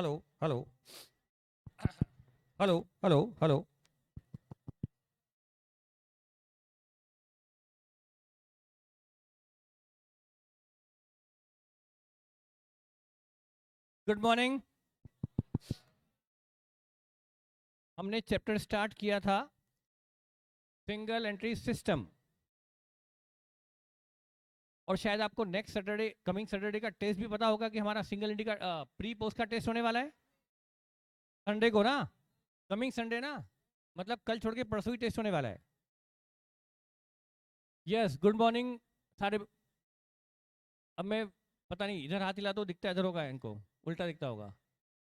Hello hello hello hello hello. Good morning. हमने chapter start किया था सिंगल एंट्री सिस्टम, और शायद आपको नेक्स्ट सैटरडे, कमिंग सैटरडे का टेस्ट भी पता होगा कि हमारा सिंगल एंट्री का प्री पोस्ट का टेस्ट होने वाला है संडे को ना। कमिंग संडे ना, मतलब कल छोड़ के परसों ही टेस्ट होने वाला है। यस, गुड मॉर्निंग सारे। अब मैं पता नहीं, इधर हाथ हिला तो दिखता है, इधर होगा इनको उल्टा दिखता होगा।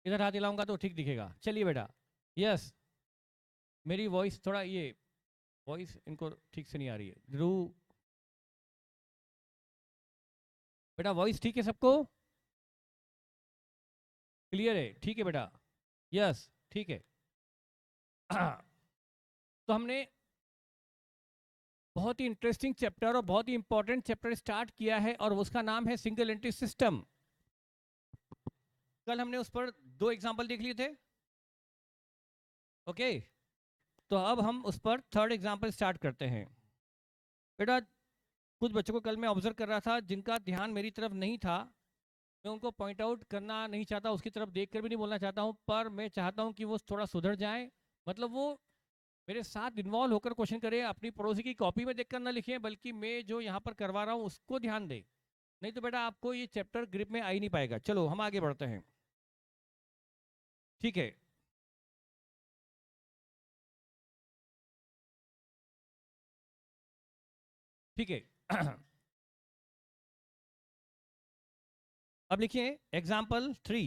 इधर हाथ हिलाऊंगा तो ठीक दिखेगा। चलिए बेटा। यस, मेरी वॉइस थोड़ा ये वॉइस इनको ठीक से नहीं आ रही है। ध्रुव बेटा, वॉइस ठीक है सबको? क्लियर है? ठीक है बेटा। यस, ठीक है। तो हमने बहुत ही इंटरेस्टिंग चैप्टर और बहुत ही इंपॉर्टेंट चैप्टर स्टार्ट किया है, और उसका नाम है सिंगल एंट्री सिस्टम। कल हमने उस पर दो एग्जांपल देख लिए थे। ओके, तो अब हम उस पर थर्ड एग्जांपल स्टार्ट करते हैं। बेटा, कुछ बच्चों को कल मैं ऑब्जर्व कर रहा था जिनका ध्यान मेरी तरफ नहीं था। मैं उनको पॉइंट आउट करना नहीं चाहता, उसकी तरफ देखकर भी नहीं बोलना चाहता हूं, पर मैं चाहता हूं कि वो थोड़ा सुधर जाए। मतलब वो मेरे साथ इन्वॉल्व होकर क्वेश्चन करें, अपनी पड़ोसी की कॉपी में देखकर ना लिखें, बल्कि मैं जो यहाँ पर करवा रहा हूँ उसको ध्यान दें। नहीं तो बेटा आपको ये चैप्टर ग्रिप में आ ही नहीं पाएगा। चलो हम आगे बढ़ते हैं। ठीक है। ठीक है। अब लिखिए एग्जाम्पल 3।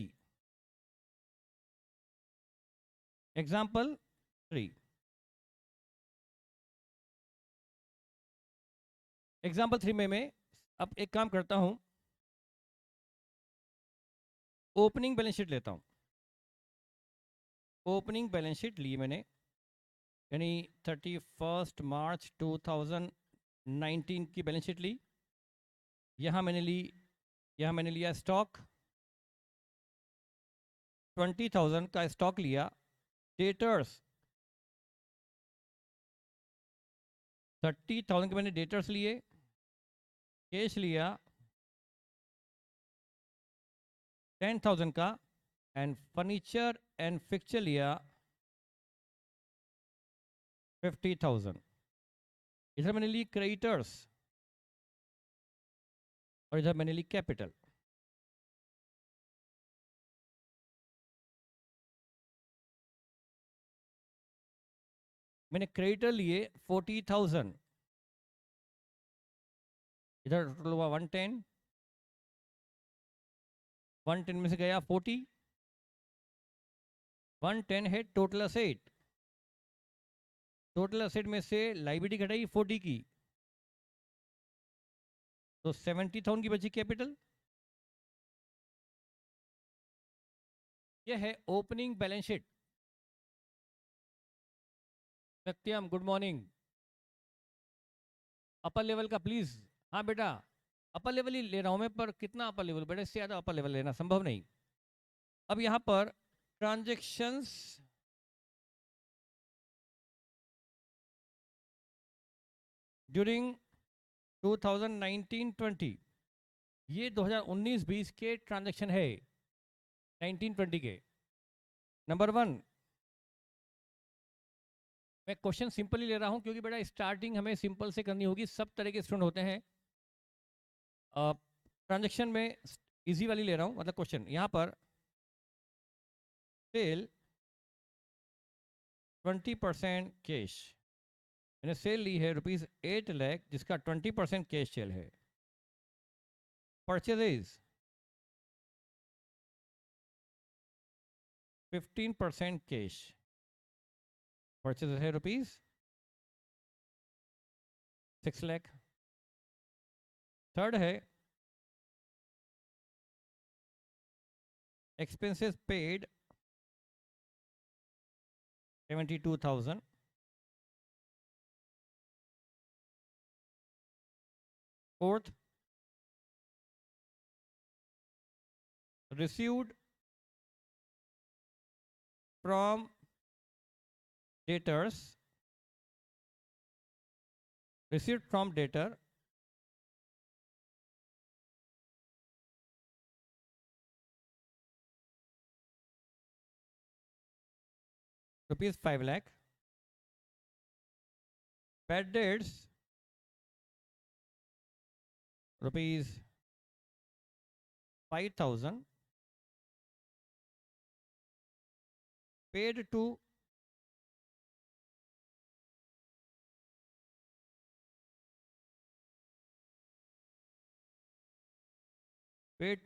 एग्जाम्पल 3। एग्जाम्पल 3 में मैं अब एक काम करता हूं, ओपनिंग बैलेंस शीट लेता हूं। ओपनिंग बैलेंस शीट ली मैंने, यानी 31 मार्च 2019 की बैलेंस शीट ली। यहां मैंने ली, यहां मैंने लिया स्टॉक 20,000 का स्टॉक लिया। डेटर्स 30,000 के मैंने डेटर्स लिए। कैश लिया 10,000 का, एंड फर्नीचर एंड फिक्चर लिया 50,000। इधर मैंने ली क्रेडिटर्स और इधर मैंने ली कैपिटल। मैंने क्रेडिटर लिए 40,000, इधर टोटल हुआ 110। 110 में से गया 40। 110 है टोटल असेट। टोटल असेट में से लाइबिलिटी घटाई 40 की, तो 70,000 की बची कैपिटल। यह है ओपनिंग बैलेंस शीट। सत्यम गुड मॉर्निंग। अपर लेवल का प्लीज। हाँ बेटा, अपर लेवल ही ले रहा हूं मैं, पर कितना अपर लेवल बेटा, इससे ज्यादा अपर लेवल लेना संभव नहीं। अब यहां पर ट्रांजेक्शन्स ड्यूरिंग 2019-20, ये 2019-20 के ट्रांजैक्शन है। 19-20 के नंबर 1। मैं क्वेश्चन सिंपल ही ले रहा हूं क्योंकि बेटा स्टार्टिंग हमें सिंपल से करनी होगी। सब तरह के स्टूडेंट होते हैं। ट्रांजैक्शन में इजी वाली ले रहा हूं, मतलब क्वेश्चन यहां पर सेल 20% कैश। मैंने सेल ली है ₹8 लाख, जिसका 20% कैश सेल है। Purchases 15% cash. परचेज है ₹6 लाख। थर्ड है expenses paid 72,000। Fourth received from debtors, receipt from debtor, rupees 5 lakh, bad debts rupees 5,000, paid to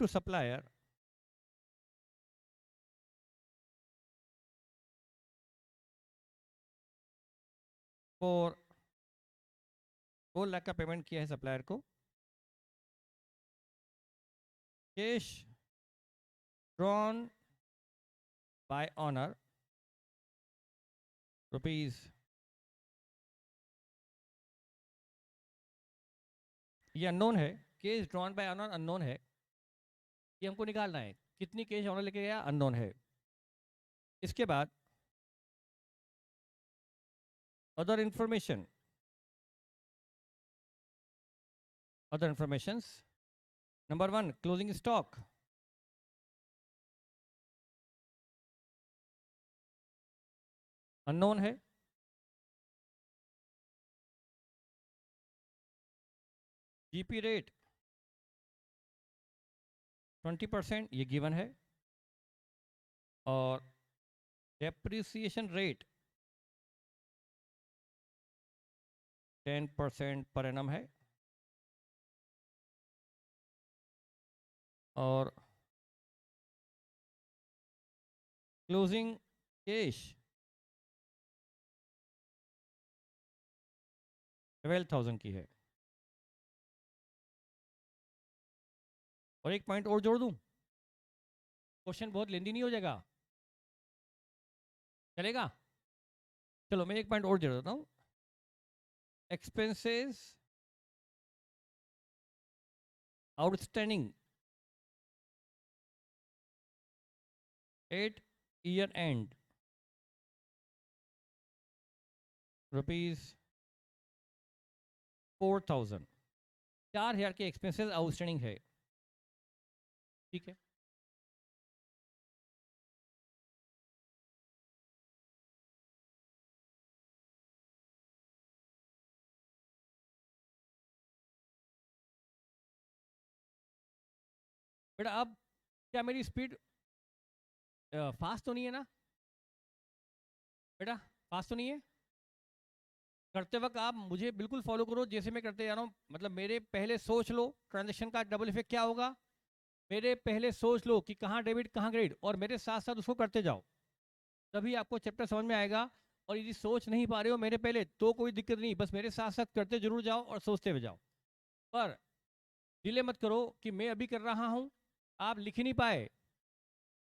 supplier for 4 lakh का पेमेंट किया है सप्लायर को, cash drawn by honour rupees, ये unknown है, case drawn by honour unknown है, ये हमको निकालना है कितनी केस ऑनर लेके गया, अननोन है। इसके बाद other information, other informations, number 1 closing stock, unknown है, जीपी रेट 20% ये गिवन है, और डेप्रिसिएशन रेट 10% पर एनम है, और क्लोजिंग कैश 12,000 की है। और एक पॉइंट और जोड़ दूं, क्वेश्चन बहुत लेंदी नहीं हो जाएगा, चलेगा? चलो मैं एक पॉइंट और जोड़ देता हूं, expenses outstanding at year and rupees 4,000, 4,000 के एक्सपेंसेस आउटस्टैंडिंग है, ठीक है। बेटा अब क्या मेरी स्पीड फास्ट तो नहीं है ना? बेटा फास्ट तो नहीं है? करते वक्त आप मुझे बिल्कुल फॉलो करो जैसे मैं करते जा रहा हूँ, मतलब मेरे पहले सोच लो ट्रांजेक्शन का डबल इफेक्ट क्या होगा, मेरे पहले सोच लो कि कहाँ डेबिट कहाँ क्रेडिट, और मेरे साथ साथ उसको करते जाओ, तभी आपको चैप्टर समझ में आएगा। और यदि सोच नहीं पा रहे हो मेरे पहले तो कोई दिक्कत नहीं, बस मेरे साथ साथ करते जरूर जाओ और सोचते हुए जाओ, पर डिले मत करो कि मैं अभी कर रहा हूँ, आप लिख ही नहीं पाए,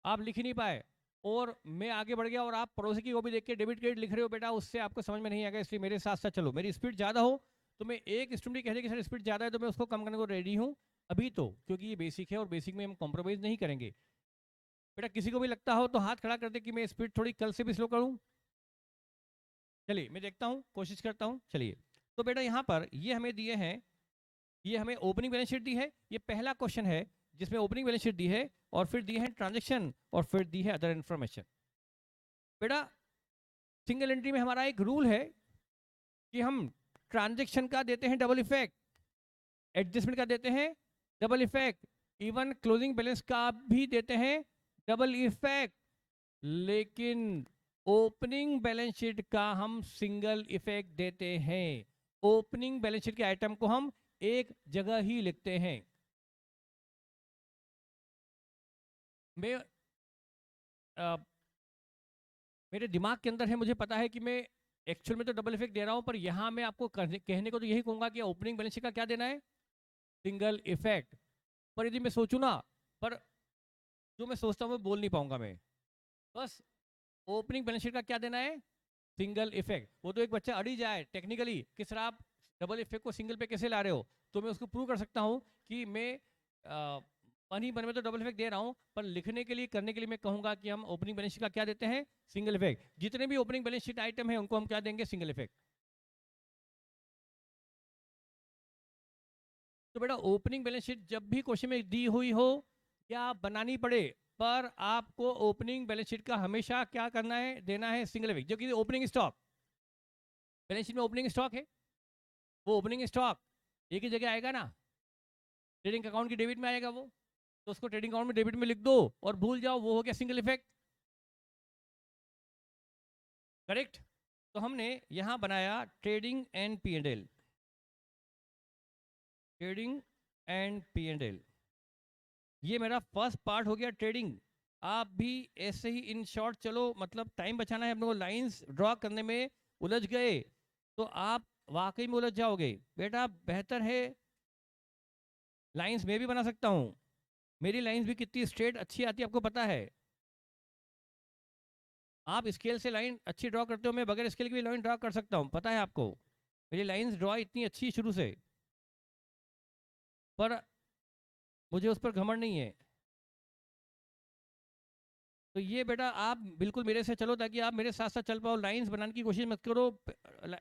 आप लिख ही नहीं पाए और मैं आगे बढ़ गया और आप पड़ोसी की वो भी देख के डेबिट क्रेडिट लिख रहे हो, बेटा उससे आपको समझ में नहीं आएगा, इसलिए मेरे साथ साथ चलो। मेरी स्पीड ज़्यादा हो तो मैं एक स्टूडेंट कह दे कि सर स्पीड ज़्यादा है तो मैं उसको कम करने को रेडी हूँ अभी, तो क्योंकि ये बेसिक है और बेसिक में हम कॉम्प्रोमाइज़ नहीं करेंगे। बेटा किसी को भी लगता हो तो हाथ खड़ा कर दे कि मैं स्पीड थोड़ी कल से भी स्लो करूँ। चलिए मैं देखता हूँ, कोशिश करता हूँ। चलिए तो बेटा यहाँ पर ये हमें दिए हैं, ये हमें ओपनिंग बैलेंस शीट दी है, ये पहला क्वेश्चन है जिसमें ओपनिंग बैलेंस शीट दी है और फिर दी है ट्रांजैक्शन और फिर दी है अदर इन्फॉर्मेशन। बेटा सिंगल एंट्री में हमारा एक रूल है कि हम ट्रांजैक्शन का देते हैं डबल इफेक्ट, एडजस्टमेंट का देते हैं double effect, even closing balance का भी देते हैं डबल इफेक्ट, लेकिन ओपनिंग बैलेंस शीट का हम सिंगल इफेक्ट देते हैं। ओपनिंग बैलेंस शीट के आइटम को हम एक जगह ही लिखते हैं। मैं मेरे दिमाग के अंदर है, मुझे पता है कि मैं एक्चुअल में तो डबल इफेक्ट दे रहा हूं, पर यहां मैं आपको कहने को तो यही कहूंगा कि ओपनिंग बैलेंस शीट का क्या देना है, सिंगल इफेक्ट। पर यदि मैं सोचूं ना, पर जो मैं सोचता हूं मैं बोल नहीं पाऊंगा मैं, बस ओपनिंग बैलेंस शीट का क्या देना है, सिंगल इफेक्ट। वो तो एक बच्चा अड़ी जाए टेक्निकली कि सर आप डबल इफेक्ट को सिंगल पे कैसे ला रहे हो, तो मैं उसको प्रूव कर सकता हूं कि मैं 1 में तो डबल इफेक्ट दे रहा हूँ, पर लिखने के लिए करने के लिए मैं कहूंगा कि हम ओपनिंग बैलेंस शीट का क्या देते हैं, सिंगल इफेक्ट। जितने भी ओपनिंग बैलेंस शीट आइटम है उनको हम क्या देंगे, सिंगल इफेक्ट। तो बेटा ओपनिंग बैलेंस शीट जब भी क्वेश्चन में दी हुई हो या बनानी पड़े, पर आपको ओपनिंग बैलेंस शीट का हमेशा क्या करना है, देना है सिंगल इफेक्ट। जो कि ओपनिंग स्टॉक, बैलेंस शीट में ओपनिंग स्टॉक है, वो ओपनिंग स्टॉक एक ही जगह आएगा ना, ट्रेडिंग अकाउंट की डेबिट में आएगा वो, तो उसको ट्रेडिंग अकाउंट में डेबिट में लिख दो और भूल जाओ, वो हो गया सिंगल इफेक्ट। करेक्ट। तो हमने यहां बनाया trading and P and L, trading and P and L. ये मेरा फर्स्ट पार्ट हो गया ट्रेडिंग। आप भी ऐसे ही इन शॉर्ट चलो, मतलब टाइम बचाना है अपने को, लाइंस ड्रॉ करने में उलझ गए तो आप वाकई में उलझ जाओगे। बेटा बेहतर है, लाइंस मैं भी बना सकता हूँ, मेरी लाइंस भी कितनी स्ट्रेट अच्छी आती है आपको पता है। आप स्केल से लाइन अच्छी ड्रॉ करते हो, मैं बगैर स्केल की भी लाइन ड्रॉ कर सकता हूँ, पता है आपको, मेरी लाइंस ड्रॉ इतनी अच्छी शुरू से। पर मुझे उस पर घमंड नहीं है। तो ये बेटा आप बिल्कुल मेरे से चलो, ताकि आप मेरे साथ साथ चल पाओ, लाइंस बनाने की कोशिश मत करो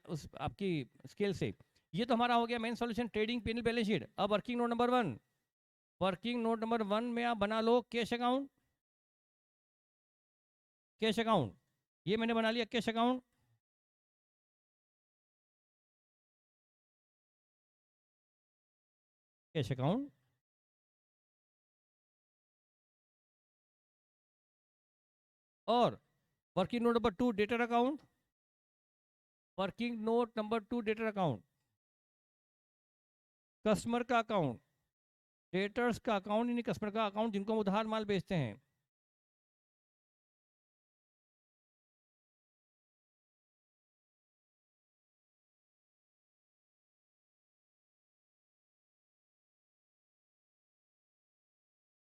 उस आपकी स्केल से। ये तो हमारा हो गया main solution, trading P and balance sheet. अब working note number 1, working note number 1 में आप बना लो कैश अकाउंट, कैश अकाउंट। ये मैंने बना लिया कैश अकाउंट। कैश अकाउंट और working note number 2 debtor account, working note number 2 debtor account, customer का अकाउंट, डेटर्स का अकाउंट यानी कस्टमर का अकाउंट जिनको हम उधार माल बेचते हैं।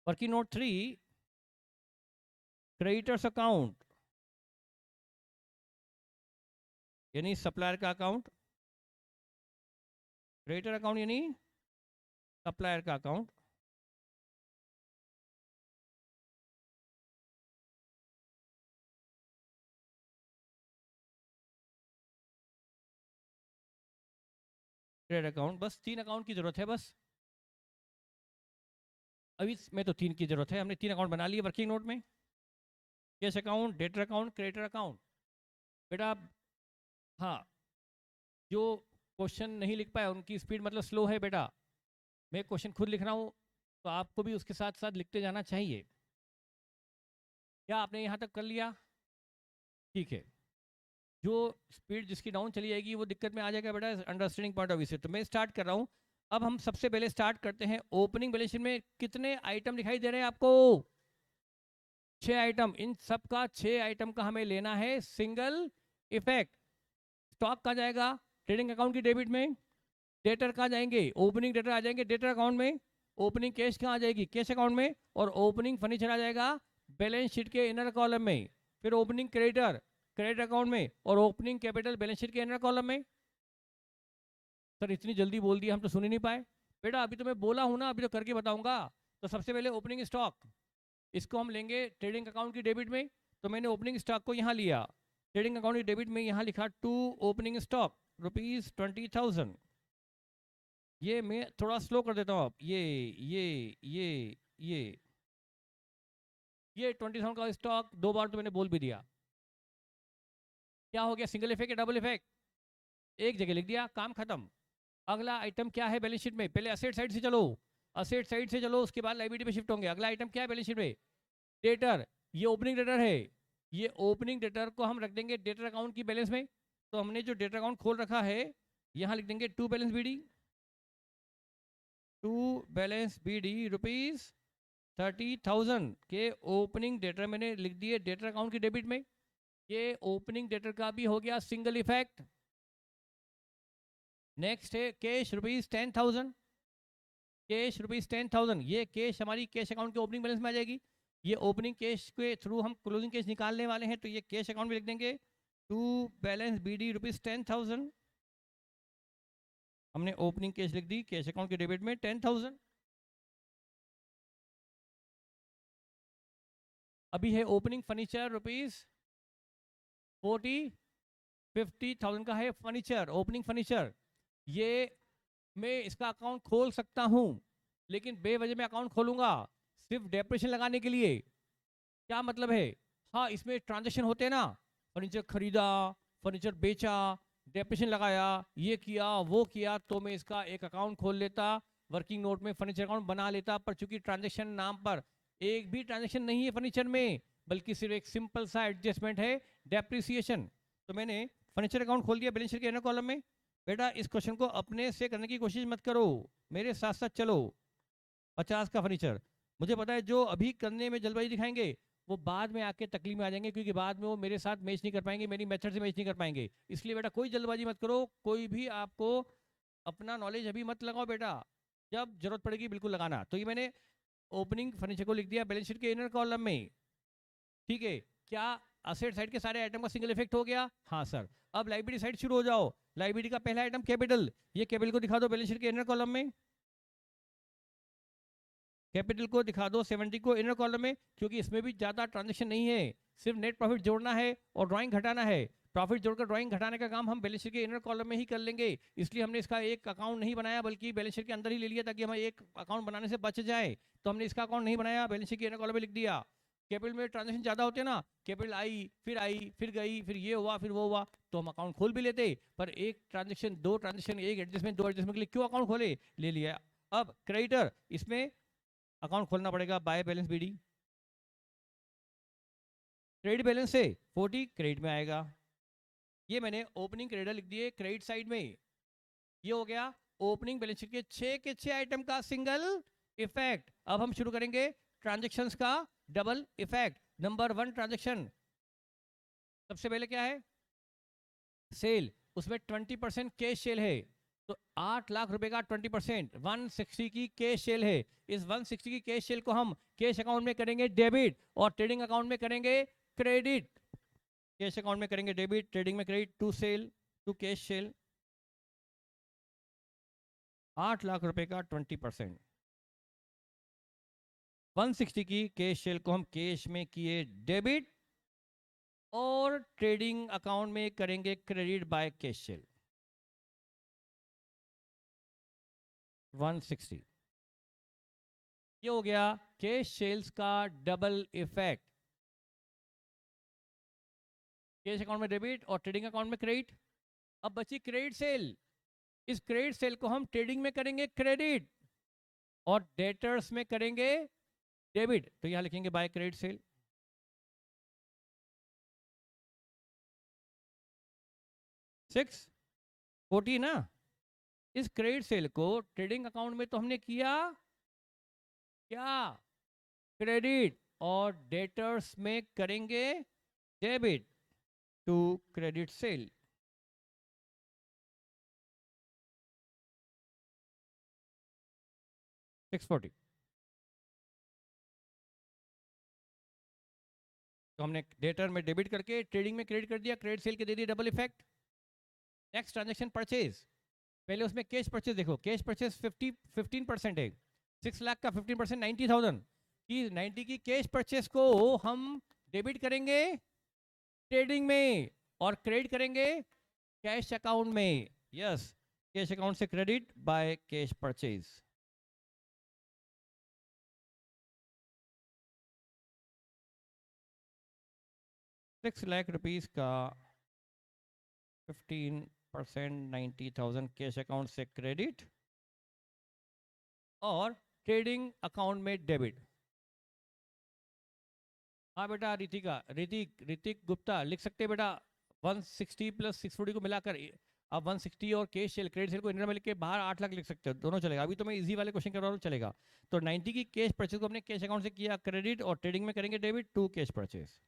वर्किंग नोट 3 क्रेडिटर्स अकाउंट यानी सप्लायर का अकाउंट, क्रेडिटर अकाउंट यानी सप्लायर का अकाउंट। क्रेडिट अकाउंट, बस 3 अकाउंट की जरूरत है बस। अभी में तो 3 की जरूरत है, हमने 3 अकाउंट बना लिए वर्किंग नोट में, cash account, debtor account, creditor account. बेटा हाँ, जो क्वेश्चन नहीं लिख पाए उनकी स्पीड मतलब स्लो है बेटा, मैं क्वेश्चन खुद लिख रहा हूँ, तो आपको भी उसके साथ साथ लिखते जाना चाहिए। क्या आपने यहाँ तक कर लिया? ठीक है। जो स्पीड जिसकी डाउन चली जाएगी वो दिक्कत में आ जाएगा बेटा अंडरस्टैंडिंग पॉइंट ऑफ व्यू से। तो मैं स्टार्ट कर रहा हूँ। अब हम सबसे पहले स्टार्ट करते हैं ओपनिंग बैलेंस शीट में कितने आइटम दिखाई दे रहे हैं आपको, 6 आइटम। इन सब का 6 आइटम का हमें लेना है सिंगल इफेक्ट। स्टॉक कहाँ जाएगा, ट्रेडिंग अकाउंट की डेबिट में। डेटर कहाँ जाएंगे, ओपनिंग डेटर आ जाएंगे डेटर अकाउंट में। ओपनिंग कैश कहाँ आ जाएगी, कैश अकाउंट में। और ओपनिंग फर्नीचर आ जाएगा बैलेंस शीट के इनर कॉलम में। फिर ओपनिंग क्रेडिटर क्रेडिट अकाउंट में, और ओपनिंग कैपिटल बैलेंस शीट के इनर कॉलम में। सर इतनी जल्दी बोल दिया हम तो सुन ही नहीं पाए। बेटा अभी तो मैं बोला हूँ ना, अभी तो करके बताऊंगा। तो सबसे पहले ओपनिंग स्टॉक, इसको हम लेंगे ट्रेडिंग अकाउंट की डेबिट में। तो मैंने ओपनिंग स्टॉक को यहाँ लिया, ट्रेडिंग अकाउंट की डेबिट में यहाँ लिखा टू ओपनिंग स्टॉक ₹20,000। ये मैं थोड़ा स्लो कर देता हूँ, आप ये ये 20,000 का स्टॉक 2 बार तो मैंने बोल भी दिया। क्या हो गया, सिंगल इफेक्ट या डबल इफेक्ट, एक जगह लिख दिया, काम खत्म। अगला आइटम क्या है बैलेंस शीट में, पहले असेट साइड से चलो, असेट साइड से चलो, उसके बाद लायबिलिटी पे शिफ्ट होंगे। अगला आइटम क्या है बैलेंस शीट में, डेटर। ये ओपनिंग डेटर है, ये ओपनिंग डेटर को हम रख देंगे डेटर अकाउंट की बैलेंस में। तो हमने जो डेटर अकाउंट खोल रखा है, यहाँ लिख देंगे to balance BD, to balance BD ₹30,000 के ओपनिंग डेटर मैंने लिख दिए डेटर अकाउंट की डेबिट में। ये ओपनिंग डेटर का भी हो गया सिंगल इफेक्ट। नेक्स्ट है कैश ₹10,000, कैश ₹10,000। ये कैश हमारी कैश अकाउंट के ओपनिंग बैलेंस में आ जाएगी। ये ओपनिंग कैश के थ्रू हम क्लोजिंग कैश निकालने वाले हैं, तो ये कैश अकाउंट में लिख देंगे टू बैलेंस बीडी ₹10,000। हमने ओपनिंग कैश लिख दी कैश अकाउंट के डेबिट में 10,000। अभी है ओपनिंग फर्नीचर रुपीज 40-50,000 का है फर्नीचर, ओपनिंग फर्नीचर। ये मैं इसका अकाउंट खोल सकता हूं, लेकिन बेवजह मैं अकाउंट खोलूंगा सिर्फ डेप्रिसिएशन लगाने के लिए। क्या मतलब है? हाँ, इसमें ट्रांजेक्शन होते हैं ना, फर्नीचर खरीदा, फर्नीचर बेचा, डेप्रिसिएशन लगाया, ये किया वो किया, तो मैं इसका एक अकाउंट खोल लेता, वर्किंग नोट में फर्नीचर अकाउंट बना लेता। पर चूंकि ट्रांजेक्शन नाम पर एक भी ट्रांजेक्शन नहीं है फर्नीचर में, बल्कि सिर्फ एक सिंपल सा एडजस्टमेंट है, डेप्रिसिएशन, तो मैंने फर्नीचर अकाउंट खोल दिया बैलेंस शीट के इनर कॉलम में। बेटा इस क्वेश्चन को अपने से करने की कोशिश मत करो, मेरे साथ साथ चलो। 50 का फर्नीचर, मुझे पता है जो अभी करने में जल्दबाजी दिखाएंगे वो बाद में आके तकलीफ में आ जाएंगे, क्योंकि बाद में वो मेरे साथ मैच नहीं कर पाएंगे, मेरी मेथड से मैच नहीं कर पाएंगे। इसलिए बेटा कोई जल्दबाजी मत करो, कोई भी आपको अपना नॉलेज अभी मत लगाओ बेटा, जब जरूरत पड़ेगी बिल्कुल लगाना। तो ये मैंने ओपनिंग फर्नीचर को लिख दिया बैलेंस शीट के इनर कॉलम में। ठीक है, क्या असेट साइड के सारे आइटम का सिंगल इफेक्ट हो गया? हाँ सर। अब लाइबिलिटी साइड शुरू हो जाओ। लाइबिलिटी का पहला आइटम कैपिटल, ये कैपिटल को दिखा दो बैलेंस शीट के इनर कॉलम में, कैपिटल को दिखा दो 70 को इनर कॉलम में, क्योंकि इसमें भी ज्यादा ट्रांजेक्शन नहीं है, सिर्फ नेट प्रॉफिट जोड़ना है और ड्राइंग घटाना है। प्रॉफिट जोड़कर ड्राइंग घटाने का काम हम बैलेंस शीट के इनर कॉलम में ही कर लेंगे, इसलिए हमने इसका एक अकाउंट नहीं बनाया, बल्कि बैलेंस शीट के अंदर ही ले लिया, ताकि हमें एक अकाउंट बनाने से बच जाए। तो हमने इसका अकाउंट नहीं बनाया, बैलेंस शीट के इनर कॉलम में लिख दिया। कैपिटल में ट्रांजेक्शन ज्यादा होते हैं ना, कैपिटल आई फिर गई, फिर ये हुआ फिर वो हुआ, तो हम अकाउंट खोल भी लेते, पर एक ट्रांजेक्शन दो ट्रांजेक्शन एक एडजस्टमेंट दो एडजस्टमेंट के लिए क्यों अकाउंट खोले, ले लिया। अब क्रेडिटर, इसमें अकाउंट खोलना पड़ेगा by balance BD, credit balance से 40 क्रेडिट में आएगा। ये मैंने ओपनिंग क्रेडिटर लिख दिए क्रेडिट साइड में। ये हो गया ओपनिंग बैलेंस शीट के 6 के 6 आइटम का सिंगल इफेक्ट। अब हम शुरू करेंगे ट्रांजेक्शंस का डबल इफेक्ट। नंबर 1 ट्रांजेक्शन, सबसे पहले क्या है? सेल, उसमें 20% कैश सेल है, तो 8 लाख रुपए का 20% 160 की कैश सेल है। इस 160 की कैश सेल को हम कैश अकाउंट में करेंगे डेबिट और ट्रेडिंग अकाउंट में करेंगे क्रेडिट। कैश अकाउंट में करेंगे डेबिट, ट्रेडिंग में credit, to sale to cash sale. 8 lakh रुपए का 20%, 160 की कैश सेल को हम कैश में किए डेबिट और ट्रेडिंग अकाउंट में करेंगे क्रेडिट बाय कैश सेल 160। ये हो गया कैश सेल्स का डबल इफेक्ट, कैश अकाउंट में डेबिट और ट्रेडिंग अकाउंट में क्रेडिट। अब बची क्रेडिट सेल, इस क्रेडिट सेल को हम ट्रेडिंग में करेंगे क्रेडिट और डेटर्स में करेंगे डेबिट, तो यहां लिखेंगे बाय क्रेडिट सेल। 640 ना। इस क्रेडिट सेल को ट्रेडिंग अकाउंट में तो हमने किया क्या? क्रेडिट, और डेटर्स में करेंगे डेबिट टू क्रेडिट सेल। $640, तो हमने डेटर में डेबिट करके ट्रेडिंग में क्रेडिट कर दिया, क्रेडिट सेल के दे दिए double effect. Next transaction purchase, पहले उसमें कैश परचेज देखो, कैश परचेज 15% है, 6 लाख का 15% 90,000 की 90 की कैश परचेज को हम डेबिट करेंगे ट्रेडिंग में और क्रेडिट करेंगे कैश अकाउंट में। यस, कैश अकाउंट से credit by cash purchase. ₹6 lakh का 15% 90,000 कैश अकाउंट से क्रेडिट और ट्रेडिंग अकाउंट में डेबिट। हाँ बेटा ऋतिका, ऋतिक गुप्ता लिख सकते हैं बेटा, 160 प्लस 640 को मिलाकर अब 160 और कैश सेल क्रेडिट सेल को इंटर में लिख के बाहर 8 लाख लिख सकते हो, दोनों चलेगा। अभी तो मैं इजी वाले क्वेश्चन कर रहा हूँ, चलेगा। तो 90 की कैश परचेज को हमने कैश अकाउंट से किया क्रेडिट और ट्रेडिंग में करेंगे डेबिट टू कैश परचेज।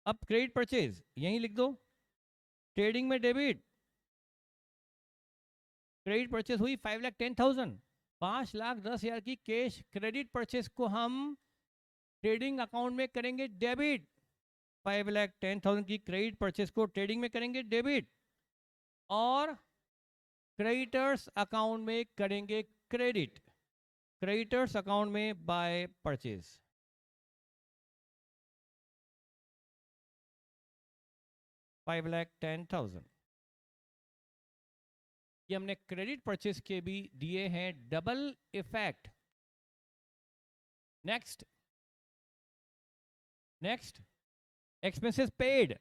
अब क्रेडिट परचेज यहीं लिख दो, ट्रेडिंग में डेबिट, क्रेडिट परचेज हुई 5,10,000, 5,10,000 की कैश क्रेडिट परचेज को हम ट्रेडिंग अकाउंट में करेंगे डेबिट, 5,10,000 की क्रेडिट परचेज को ट्रेडिंग में करेंगे डेबिट और क्रेडिटर्स अकाउंट में करेंगे क्रेडिट, क्रेडिटर्स अकाउंट में बाय परचेज। $5,10,000 ये हमने क्रेडिट परचेज के भी दिए हैं, double effect. Next next expenses paid,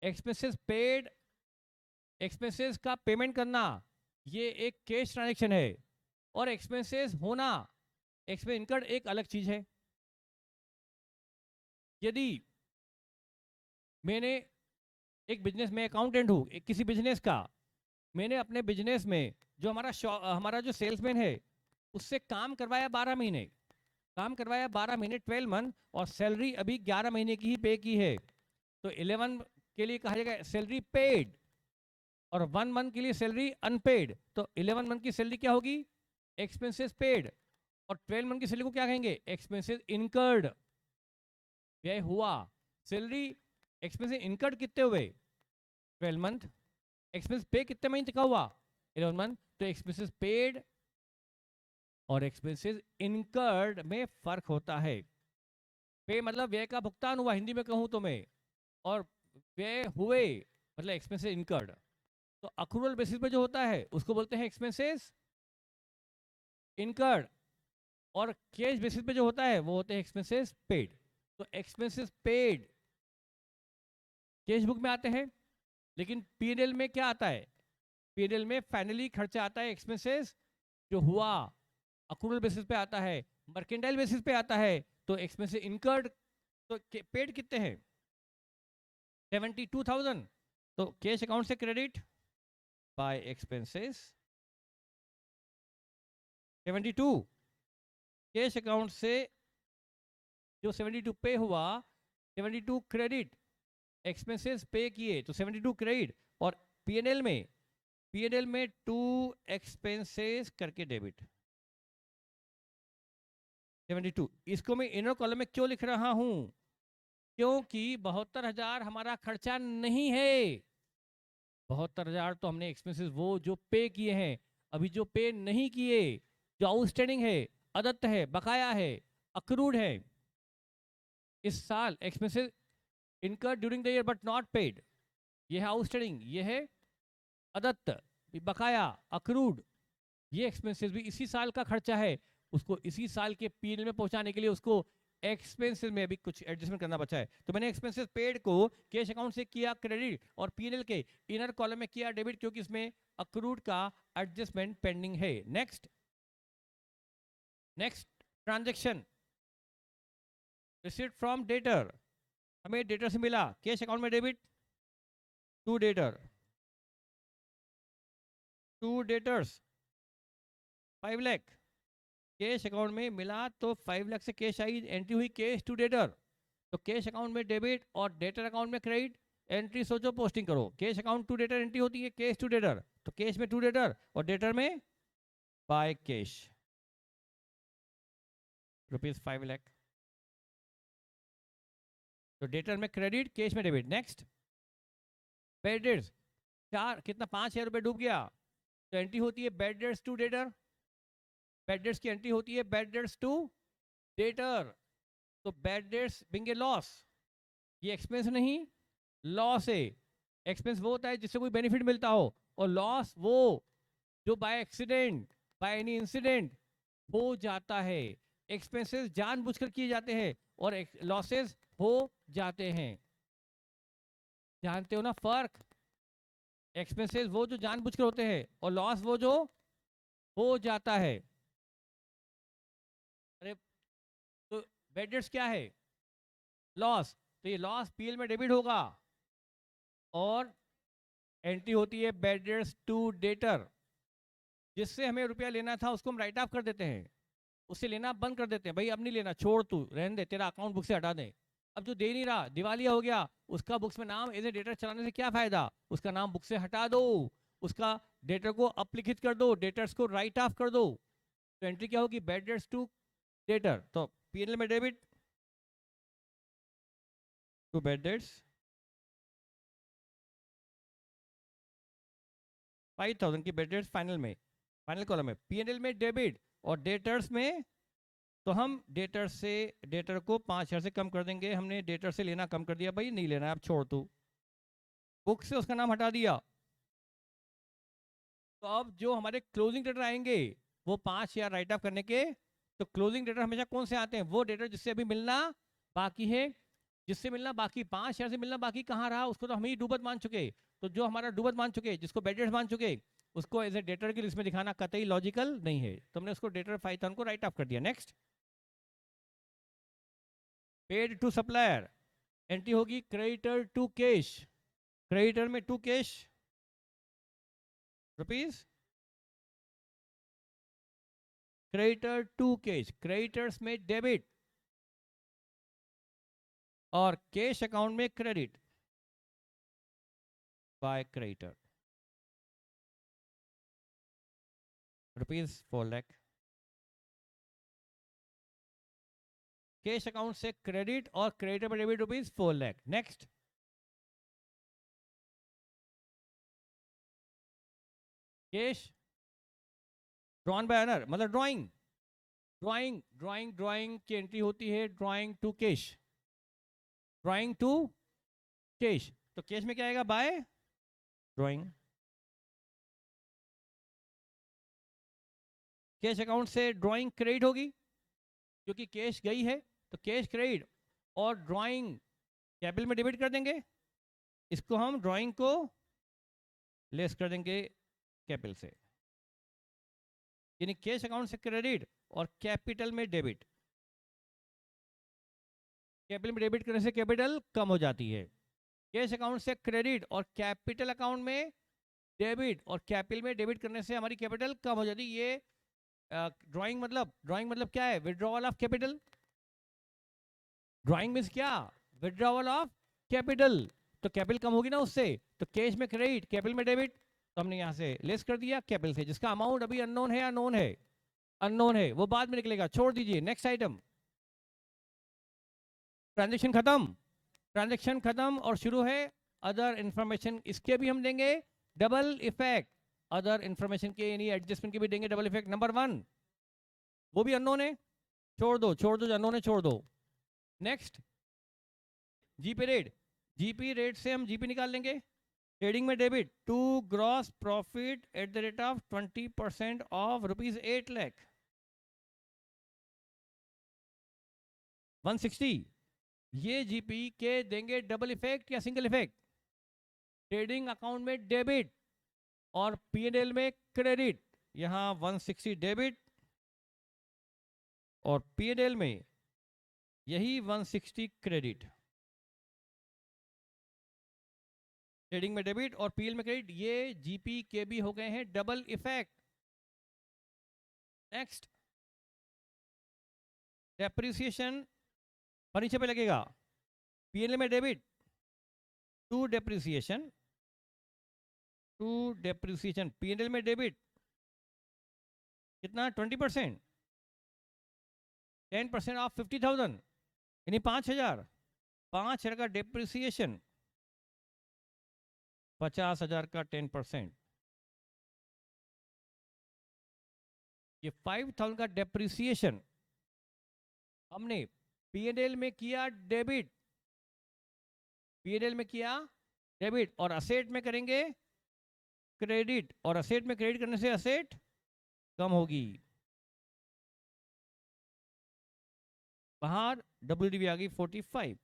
expenses paid, expenses का पेमेंट करना, ये एक कैश ट्रांजैक्शन है, और एक्सपेंसेस होना, एक्सपेंस इनकर्ड एक अलग चीज है। यदि मैंने एक बिजनेस में अकाउंटेंट हूँ किसी बिजनेस का, मैंने अपने बिजनेस में जो हमारा जो सेल्समैन है उससे काम करवाया 12 महीने, काम करवाया 12 महीने 12 मंथ, और सैलरी अभी 11 महीने की ही पे की है, तो 11 के लिए कहा जाएगा सैलरी पेड, और 1 मंथ के लिए सैलरी अनपेड, तो 11 मंथ की सैलरी क्या होगी, एक्सपेंसेस पेड, और 12 मंथ की सैलरी को क्या कहेंगे, एक्सपेंसेस इनकर्ड, व्यय हुआ। सैलरी एक्सपेंसेस इनकर्ड कितने हुए, 12 मंथ, एक्सपेंस पे कितने महीने का हुआ, 11 मंथ, तो एक्सपेंसेस पेड और एक्सपेंसेस इनकर्ड में फर्क होता है। पे मतलब व्यय का भुगतान हुआ हिंदी में कहूं तो मैं, और व्यय हुए मतलब एक्सपेंसेस इनकर्ड। तो अक्रूवल बेसिस पे जो होता है उसको बोलते हैं एक्सपेंसेस इनकर्ड, और कैश बेसिस पे जो होता है वो होते हैं एक्सपेंसेस पेड। तो एक्सपेंसेस पेड कैश बुक में आते हैं, लेकिन पीएनएल में क्या आता है, पीएनएल में फाइनली खर्चा आता है एक्सपेंसेस जो हुआ, अक्रूवल बेसिस पे आता है, मर्केंडाइल बेसिस पे आता है, तो एक्सपेंसेस इनकर्ड। तो पेड कितने हैं, 72,000, तो कैश अकाउंट से credit by expenses 72, cash account से जो 72 पे हुआ, 72 क्रेडिट, एक्सपेंसेस पे किए तो 72 क्रेडिट, और पीएनएल में 2 एक्सपेंसेस करके डेबिट 72। इसको मैं इनर कॉलम में क्यों लिख रहा हूं, क्योंकि 72,000 हमारा खर्चा नहीं है, 72,000 तो हमने एक्सपेंसेस वो जो पे किए हैं, अभी जो पे नहीं किए, जो आउटस्टैंडिंग है, अदत्त है, बकाया है, अक्रूड है, इस साल expenses incurred during the year but not paid, ये है आउटस्टैंडिंग, ये है अदत्त, बकाया, अक्रूड, ये एक्सपेंसेस भी इसी साल का खर्चा है, उसको इसी साल के पीएनएल में पहुंचाने के लिए उसको एक्सपेंसेस में अभी कुछ एडजस्टमेंट करना बचा है। तो मैंने एक्सपेंसेस पेड को कैश अकाउंट से किया क्रेडिट, और पीएनएल के इनर कॉलम में किया डेबिट, क्योंकि इसमें अक्रूड का एडजस्टमेंट पेंडिंग है। Next next transaction, receipt from debtor, हमें डेटर से मिला, कैश अकाउंट में debit to debtor, to debtors 5 lakh, cash account में मिला तो 5 लाख से कैश आई, एंट्री हुई कैश टू डेटर, तो कैश अकाउंट में डेबिट और डेटर अकाउंट में क्रेडिट, एंट्री सोचो पोस्टिंग करो, cash account to debtor entry होती है कैश टू डेटर, तो कैश में टू डेटर और डेटर में बाय कैश ₹5 लाख, तो डेटर में क्रेडिट कैश में डेबिट। नेक्स्ट बैड डेट्स, चार कितना 5,000 रुपये डूब गया, तो एंट्री होती है bad debts to debtor, bad debts की एंट्री होती है बैड डेट्स टू डेटर, तो bad debts being a loss, ये एक्सपेंस नहीं लॉस है। एक्सपेंस वो होता है जिससे कोई बेनिफिट मिलता हो, और लॉस वो जो by accident by any incident हो जाता है। एक्सपेंसेस जानबूझकर किए जाते हैं और लॉसेस हो जाते हैं, जानते हो ना फर्क, एक्सपेंसेस वो जो जानबूझकर होते हैं और लॉस वो जो हो जाता है। अरे तो बैड डेट्स क्या है, लॉस, तो ये लॉस पीएल में डेबिट होगा, और एंट्री होती है बैड डेट्स टू डेटर, जिससे हमें रुपया लेना था उसको हम राइट ऑफ कर देते हैं, उससे लेना बंद कर देते हैं, भाई अब नहीं लेना, छोड़ तू रहने दे, तेरा अकाउंट बुक से हटा दे। अब जो दे नहीं रहा, दिवालिया हो गया, उसका बुक्स में नाम एज ए डेटर चलाने से क्या फायदा, उसका नाम बुक से हटा दो, उसका डेटर को अपलिखित कर दो, डेटर्स को राइट ऑफ कर दो, तो एंट्री क्या होगी, बैड डेट्स टू डेटर, तो पीएनएल में डेबिट टू बैड डेट्स 5000 की डेटर्स फाइनल में, फाइनल कॉलम में। P&L में डेबिट और डेटर्स में, तो हम डेटर से, डेटर को 5000 से कम कर देंगे। हमने डेटर से लेना कम कर दिया, भाई नहीं लेना है अब छोड़ तू। बुक से उसका नाम हटा दिया। तो अब जो हमारे क्लोजिंग डेटर आएंगे वो 5000 राइट ऑफ करने के। तो क्लोजिंग डेटर हमेशा कौन से आते हैं? वो डेटर जिससे अभी मिलना बाकी है, जिससे मिलना बाकी 5000 से मिलना बाकी कहाँ रहा, उसको तो हम ही डूबत मान चुके। तो जो हमारा डूबत मान चुके, जिसको बैड डेट मान चुके, उसको एज ए डेटर की लिस्ट में दिखाना कतई लॉजिकल नहीं है। तो हमने उसको डेटर 5000 को राइट ऑफ कर दिया। Next, paid to supplier, entry होगी क्रेडिटर टू कैश। क्रेडिटर में to cash rupees, creditor to cash, creditors में डेबिट और कैश अकाउंट में क्रेडिट बाय क्रेडिटर रुपीज 4 लाख। कैश अकाउंट से क्रेडिट और क्रेडिटर में डेबिट रुपीज 4 लाख। Next, cash drawn by owner, मतलब ड्राइंग, ड्राइंग ड्राइंग ड्राइंग की एंट्री होती है drawing to cash, drawing to cash. तो कैश में क्या आएगा? Bye drawing. कैश अकाउंट से ड्राइंग क्रेडिट होगी क्योंकि कैश गई है, तो कैश क्रेडिट और ड्राइंग कैपिटल में डेबिट कर देंगे। इसको हम ड्राइंग को लेस कर देंगे कैपिटल से, यानी कैश अकाउंट से क्रेडिट और कैपिटल में डेबिट। कैपिटल में डेबिट करने से कैपिटल कम हो जाती है। कैश अकाउंट से क्रेडिट और कैपिटल अकाउंट में डेबिट और कैपिटल में डेबिट करने से हमारी कैपिटल कम हो जाती है। ये ड्राइंग मतलब क्या है? Withdrawal of capital. Drawing means क्या? Withdrawal of capital. तो कैपिटल कम होगी ना उससे, तो कैश में क्रेडिट, कैपिटल में डेबिट। तो हमने यहां से लेस कर दिया कैपिटल से, जिसका अमाउंट अभी अननोन है, अननोन है, अननोन है, वो बाद में निकलेगा, छोड़ दीजिए। नेक्स्ट आइटम, ट्रांजेक्शन खत्म, ट्रांजेक्शन खत्म और शुरू है अदर इंफॉर्मेशन। इसके भी हम देंगे डबल इफेक्ट, अदर इंफॉर्मेशन के यानी एडजस्टमेंट के भी देंगे डबल इफेक्ट। नंबर 1 वो भी अननोन है, छोड़ दो, छोड़ दो, अननोन है छोड़ दो। Next, GP rate, GP rate से हम जीपी निकाल लेंगे। ट्रेडिंग में debit to gross profit at the rate of 20% of rupees 8 lakh 160। ये जीपी के देंगे डबल इफेक्ट या सिंगल इफेक्ट? ट्रेडिंग अकाउंट में डेबिट और P&L में क्रेडिट, यहां 160 डेबिट और P&L में यही 160 क्रेडिट। ट्रेडिंग में डेबिट और P&L में क्रेडिट, ये जीपी के भी हो गए हैं double effect. Next, depreciation furniture पे लगेगा। P&L में debit to depreciation, to depreciation. P&L में डेबिट कितना? 20%, 10% ऑफ 50,000 यानी 5,000, 5,000 का डेप्रिसिएशन, 50,000 का 10%। ये 5,000 का डेप्रिसिएशन हमने P&L में किया डेबिट, P&L में किया डेबिट और असेट में करेंगे क्रेडिट, और असेट में क्रेडिट करने से असेट कम होगी। बाहर WDV आ गई 45।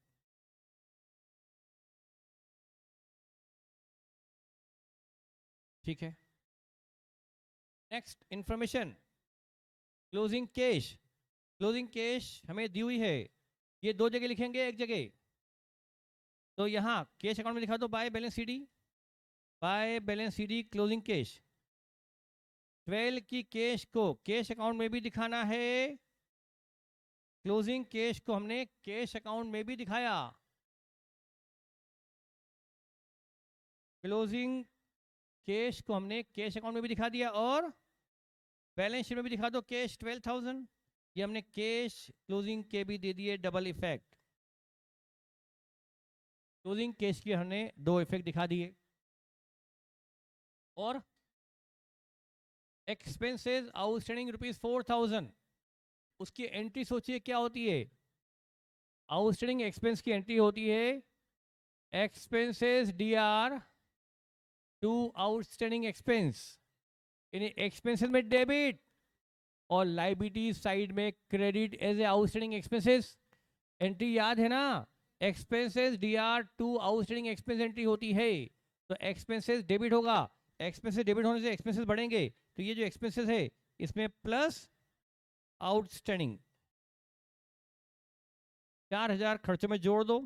ठीक है। Next information, closing cash. Closing cash हमें दी हुई है, ये दो जगह लिखेंगे, एक जगह तो यहाँ कैश अकाउंट में लिखा दो by balance CD, by balance CD closing cash. 12 की कैश को कैश अकाउंट में भी दिखाना है, क्लोजिंग कैश को हमने कैश अकाउंट में भी दिखाया। क्लोजिंग कैश को हमने कैश अकाउंट में भी दिखा दिया और बैलेंस शीट में भी दिखा दो कैश 12,000। ये हमने कैश क्लोजिंग के भी दे दिए डबल इफेक्ट। क्लोजिंग कैश के हमने दो इफेक्ट दिखा दिए। और एक्सपेंसेस आउटस्टैंडिंग ₹4,000, उसकी एंट्री सोचिए क्या होती है। आउटस्टैंडिंग एक्सपेंस की एंट्री होती है expenses DR to outstanding expense, यानी एक्सपेंसेस में डेबिट और लाइबिलिटी साइड में credit as a outstanding expenses. Entry याद है ना, expenses DR to outstanding expense entry होती है, तो एक्सपेंसेस डेबिट होगा, एक्सपेंसेस डेबिट होने से एक्सपेंसेस बढ़ेंगे, तो ये जो एक्सपेंसेस है इसमें प्लस आउटस्टैंडिंग 4,000 खर्चे में जोड़ दो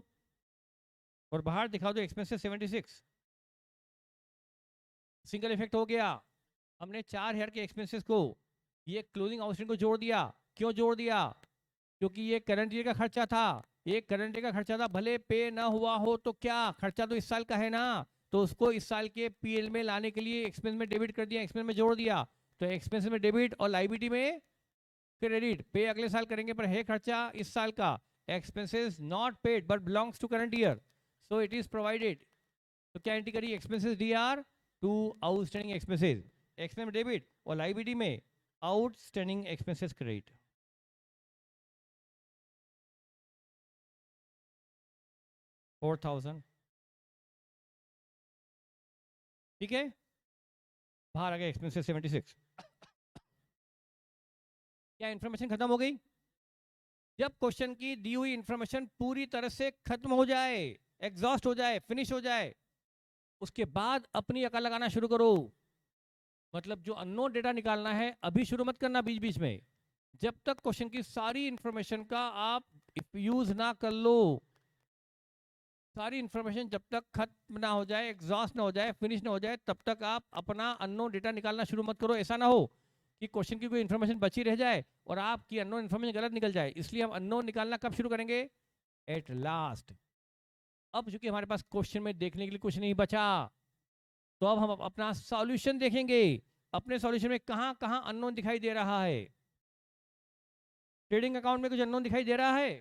और बाहर दिखा दो एक्सपेंसेस 76। सिंगल इफेक्ट हो गया, हमने 4,000 के एक्सपेंसेस को ये क्लोजिंग आउटस्टैंडिंग को जोड़ दिया। क्यों जोड़ दिया? क्योंकि ये करंट ईयर का खर्चा था, ये करंट ईयर का खर्चा था, भले पे ना हुआ हो तो क्या, खर्चा तो इस साल का है ना, तो उसको इस साल के पीएल में लाने के लिए एक्सपेंस में डेबिट कर दिया, एक्सपेंस में जोड़ दिया, तो एक्सपेंस में डेबिट और लाइबिलिटी में क्रेडिट। पे अगले साल करेंगे पर है खर्चा इस साल का, expenses not paid but belongs to current year, so it is provided. तो क्या एंट्री करी? Expenses DR to outstanding expenses, expense में डेबिट और लाइबिलिटी में आउटस्टैंडिंग एक्सपेंसेस क्रेडिट। $4,000, ठीक है, बाहर आ गया एक्सपेंसेस 76। क्या इन्फॉर्मेशन खत्म हो गई? जब क्वेश्चन की दी हुई इन्फॉर्मेशन पूरी तरह से खत्म हो जाए, एग्जॉस्ट हो जाए, फिनिश हो जाए, उसके बाद अपनी अकल लगाना शुरू करो। मतलब जो अननोन डेटा निकालना है अभी शुरू मत करना बीच बीच में, जब तक क्वेश्चन की सारी इन्फॉर्मेशन का आप यूज ना कर लो। सारी इन्फॉर्मेशन जब तक खत्म ना हो जाए, एग्जॉस्ट ना हो जाए, फिनिश ना हो जाए, तब तक आप अपना अननोन डेटा निकालना शुरू मत करो। ऐसा ना हो कि क्वेश्चन की कोई इन्फॉर्मेशन बची रह जाए और आपकी अननोन इन्फॉर्मेशन गलत निकल जाए। इसलिए हम अननोन निकालना कब शुरू करेंगे? At last. अब चूंकि हमारे पास क्वेश्चन में देखने के लिए कुछ नहीं बचा, तो अब हम अपना सॉल्यूशन देखेंगे। अपने सॉल्यूशन में कहां कहां अननोन दिखाई दे रहा है? ट्रेडिंग अकाउंट में कुछ अननोन दिखाई दे रहा है?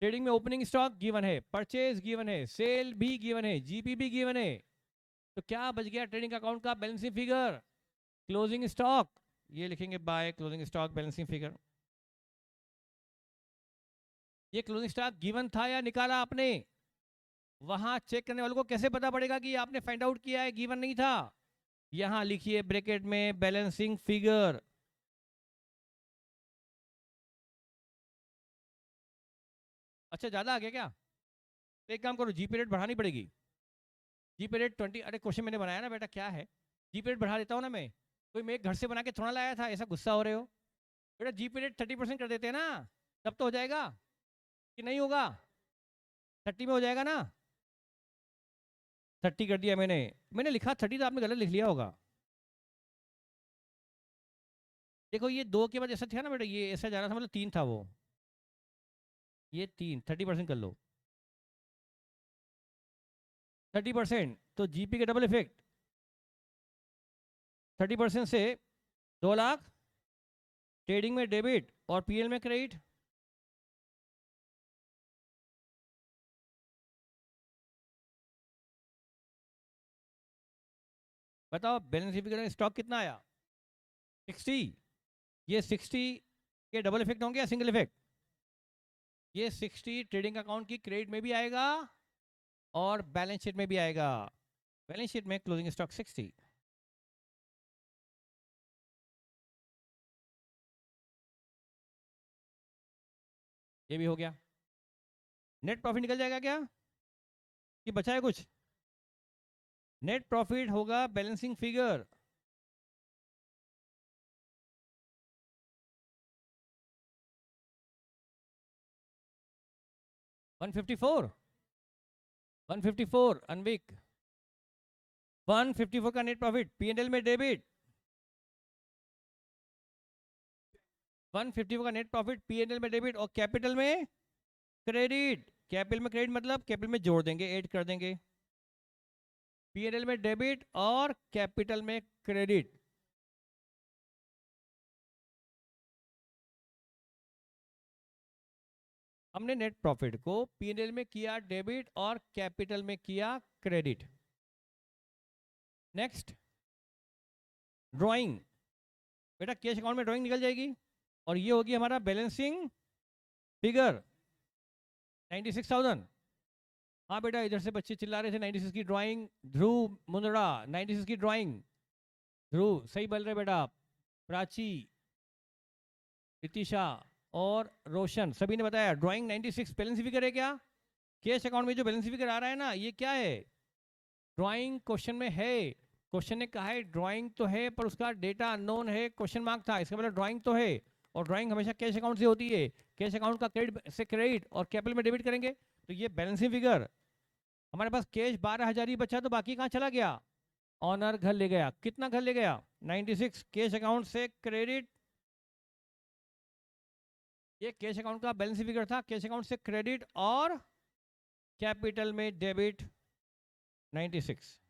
ट्रेडिंग में ओपनिंग स्टॉक गिवन है, परचेज गिवन है, सेल भी गिवन है, जीपी भी गिवन है, तो क्या बच गया ट्रेडिंग अकाउंट का? बैलेंसिंग फिगर, क्लोजिंग स्टॉक, ये लिखेंगे by closing stock balancing figure. ये क्लोजिंग स्टॉक गिवन था या निकाला आपने? वहां चेक करने वालों को कैसे पता पड़ेगा कि आपने फाइंड आउट किया है गिवन नहीं था? यहां लिखिए ब्रैकेट में बैलेंसिंग फिगर। अच्छा ज्यादा आ गया क्या? तो एक काम करो, जीपी रेट बढ़ानी पड़ेगी। जीपी रेट 20, अरे क्वेश्चन मैंने बनाया ना बेटा, क्या है, जीपी रेट बढ़ा देता हूँ ना मैं। कोई मैं घर से बना के थोड़ा लाया था, ऐसा गुस्सा हो रहे हो? बेटा जीपी रेट 30% कर देते हैं ना, तब तो हो जाएगा कि नहीं होगा? 30 में हो जाएगा ना? 30 कर दिया मैंने, मैंने लिखा 30 तो आपने गलत लिख लिया होगा। देखो ये 2 के बाद ऐसा था ना बेटा, ये ऐसा जा रहा था, मतलब 3 था वो, ये 3, 30% कर लो। 30% तो जीपी के डबल इफेक्ट, 30% से 2 लाख ट्रेडिंग में डेबिट और पीएल में क्रेडिट। बताओ बैलेंस शीट में स्टॉक कितना आया? 60। ये 60 के डबल इफेक्ट होंगे या सिंगल इफेक्ट? ये 60 ट्रेडिंग अकाउंट की क्रेडिट में भी आएगा और बैलेंस शीट में भी आएगा। बैलेंस शीट में क्लोजिंग स्टॉक 60। ये भी हो गया। नेट प्रॉफिट निकल जाएगा क्या कि बचा है कुछ? नेट प्रॉफिट होगा balancing figure. One fifty four अनविक, 154 का नेट प्रॉफिट पीएनएल में डेबिट, 154 का नेट प्रॉफिट पीएनएल में डेबिट और कैपिटल में क्रेडिट। कैपिटल में क्रेडिट मतलब कैपिटल में जोड़ देंगे, ऐड कर देंगे। पीएनएल में डेबिट और कैपिटल में क्रेडिट। हमने नेट प्रॉफिट को पीएनएल में किया डेबिट और कैपिटल में किया क्रेडिट। नेक्स्ट, ड्राइंग, बेटा कैश अकाउंट में ड्राइंग निकल जाएगी और ये होगी हमारा बैलेंसिंग फिगर 96,000। हाँ बेटा, इधर से बच्चे चिल्ला रहे थे 96 की ड्राइंग, ध्रुव मुंदड़ा 96 की ड्राइंग, ध्रुव सही बोल रहे बेटा, प्राची, रितिशा और रोशन सभी ने बताया ड्राइंग 96 बैलेंस फिगर है। क्या कैश अकाउंट में जो बैलेंस फिगर आ रहा है ना, ये क्या है? ड्राइंग क्वेश्चन में है, क्वेश्चन ने कहा है ड्राइंग तो है पर उसका डेटा अननोन है, क्वेश्चन मार्क था, इसका मतलब ड्राइंग तो है। और ड्राइंग हमेशा कैश अकाउंट से होती है, कैश अकाउंट का क्रेडिट से क्रेडिट और कैपिटल में डेबिट करेंगे, तो ये बैलेंसिंग फिगर हमारे पास कैश 12,000 ही बचा, तो बाकी कहाँ चला गया? ऑनर घर ले गया। कितना घर ले गया? 96 कैश अकाउंट से क्रेडिट, ये कैश अकाउंट का बैलेंस फिगर था, कैश अकाउंट से क्रेडिट और कैपिटल में डेबिट 96।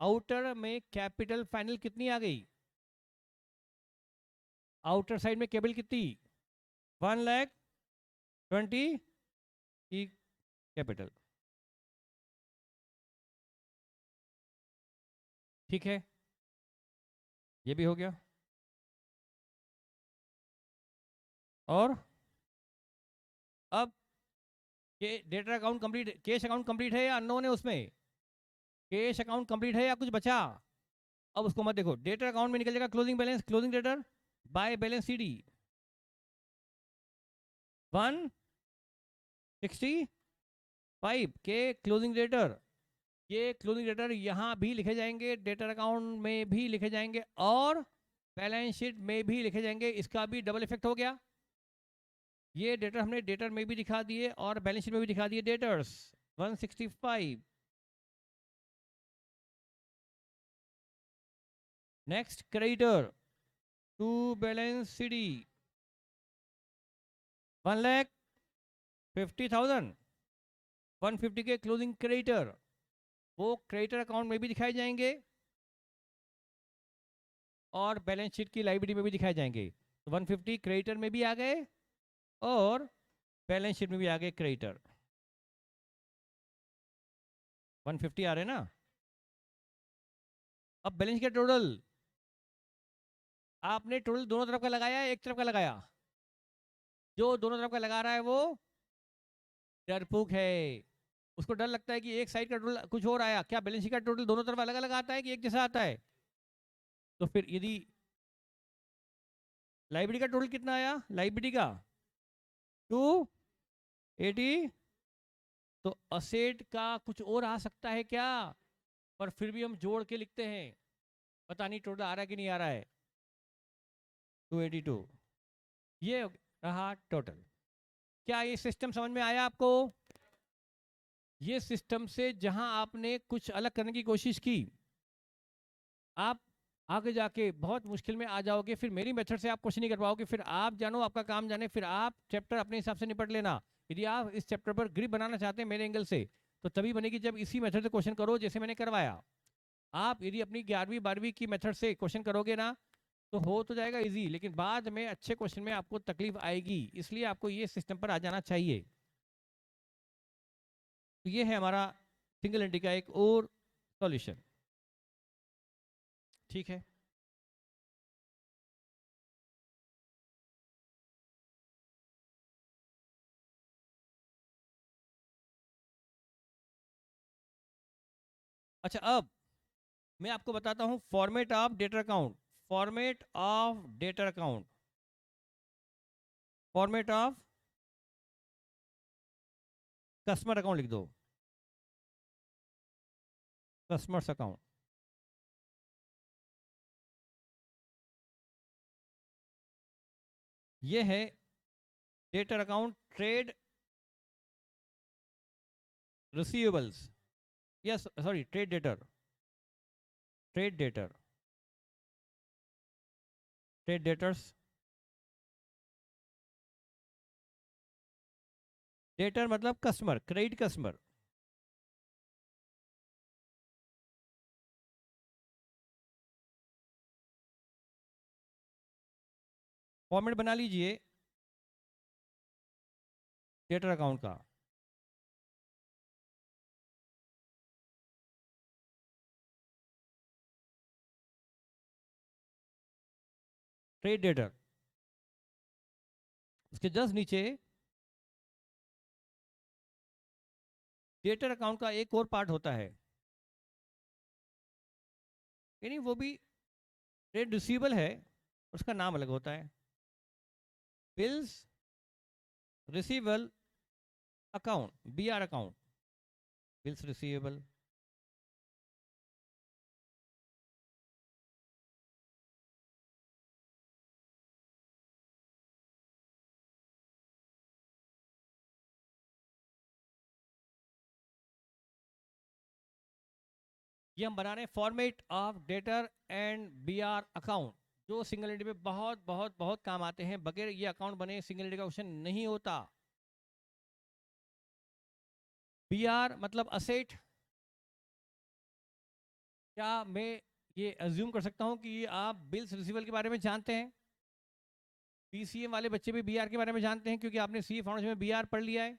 आउटर में कैपिटल फाइनल कितनी आ गई? आउटर साइड में कैपिटल कितनी? 1,20,000 की कैपिटल। ठीक है, ये भी हो गया। और अब ये data account complete, cash account complete है या अननोन है? उसमें कैश अकाउंट कंप्लीट है या कुछ बचा? अब उसको मत देखो, डेटर अकाउंट में निकल जाएगा closing balance, closing debtor by balance CD 165 के क्लोजिंग डेटर। ये क्लोजिंग डेटर यहाँ भी लिखे जाएंगे, डेटर अकाउंट में भी लिखे जाएंगे और बैलेंस शीट में भी लिखे जाएंगे। इसका भी डबल इफेक्ट हो गया, ये डेटर हमने डेटर में भी दिखा दिए और बैलेंस शीट में भी दिखा दिए debtors 165। Next creditor to balance CD 1,50,000, 150 के क्लोजिंग क्रेडिटर, वो क्रेडिटर अकाउंट में भी दिखाए जाएंगे और बैलेंस शीट की लाइबिलिटी में भी दिखाए जाएंगे। तो 150 क्रेडिटर में भी आ गए और बैलेंस शीट में भी आ गए क्रेडिटर। 150 आ रहे ना। अब बैलेंस शीट का टोटल, आपने टोटल दोनों तरफ का लगाया है, एक तरफ का लगाया? जो दोनों तरफ का लगा रहा है वो डरपोक है, उसको डर लगता है कि एक साइड का टोटल कुछ और आया। क्या बैलेंस शीट का टोटल दोनों तरफ अलग अलग आता है कि एक जैसा आता है? तो फिर यदि लाइबिलिटी का टोटल कितना आया, लाइबिलिटी का 280, तो असेट का कुछ और आ सकता है क्या? पर फिर भी हम जोड़ के लिखते हैं, पता नहीं टोटल आ रहा है कि नहीं आ रहा है। 282 ये रहा टोटल। क्या ये सिस्टम समझ में आया आपको? ये सिस्टम से जहां आपने कुछ अलग करने की कोशिश की, आप आगे जाके बहुत मुश्किल में आ जाओगे, फिर मेरी मेथड से आप क्वेश्चन नहीं कर पाओगे, फिर आप जानो आपका काम जाने, फिर आप चैप्टर अपने हिसाब से निपट लेना। यदि आप इस चैप्टर पर ग्रिप बनाना चाहते हैं मेरे एंगल से, तो तभी बनेगी जब इसी मेथड से क्वेश्चन करो जैसे मैंने करवाया। आप यदि अपनी 11वीं 12वीं की मेथड से क्वेश्चन करोगे ना, तो हो तो जाएगा इजी, लेकिन बाद में अच्छे क्वेश्चन में आपको तकलीफ आएगी, इसलिए आपको ये सिस्टम पर आ जाना चाहिए। तो ये है हमारा सिंगल एंट्री का एक और सॉल्यूशन। ठीक है, अच्छा अब मैं आपको बताता हूं format of data account, format of data account, format of customer account लिख दो, कस्टमर्स अकाउंट। ये है data account trade receivables, yes sorry trade debtor, trade debtor, trade debtors, debtor मतलब कस्टमर, क्रेडिट कस्टमर। फॉर्मेट बना लीजिए debtor account का। Trade debtor, उसके just नीचे डेटर अकाउंट का एक और पार्ट होता है, यानी वो भी ट्रेड रिसीवेबल है, उसका नाम अलग होता है, bills receivable account, BR account, bills receivable. ये हम बना रहे हैं format of debtor and BR account, जो सिंगल एंट्री में बहुत बहुत बहुत काम आते हैं। बगैर ये अकाउंट बने सिंगल एंट्री का क्वेश्चन नहीं होता। बीआर मतलब असेट। क्या मैं ये अज्यूम कर सकता हूं कि आप बिल्स रिसीवेबल के बारे में जानते हैं? पीसीएम वाले बच्चे भी बीआर के बारे में जानते हैं क्योंकि आपने सी फाउंडेशन में बीआर पढ़ लिया है।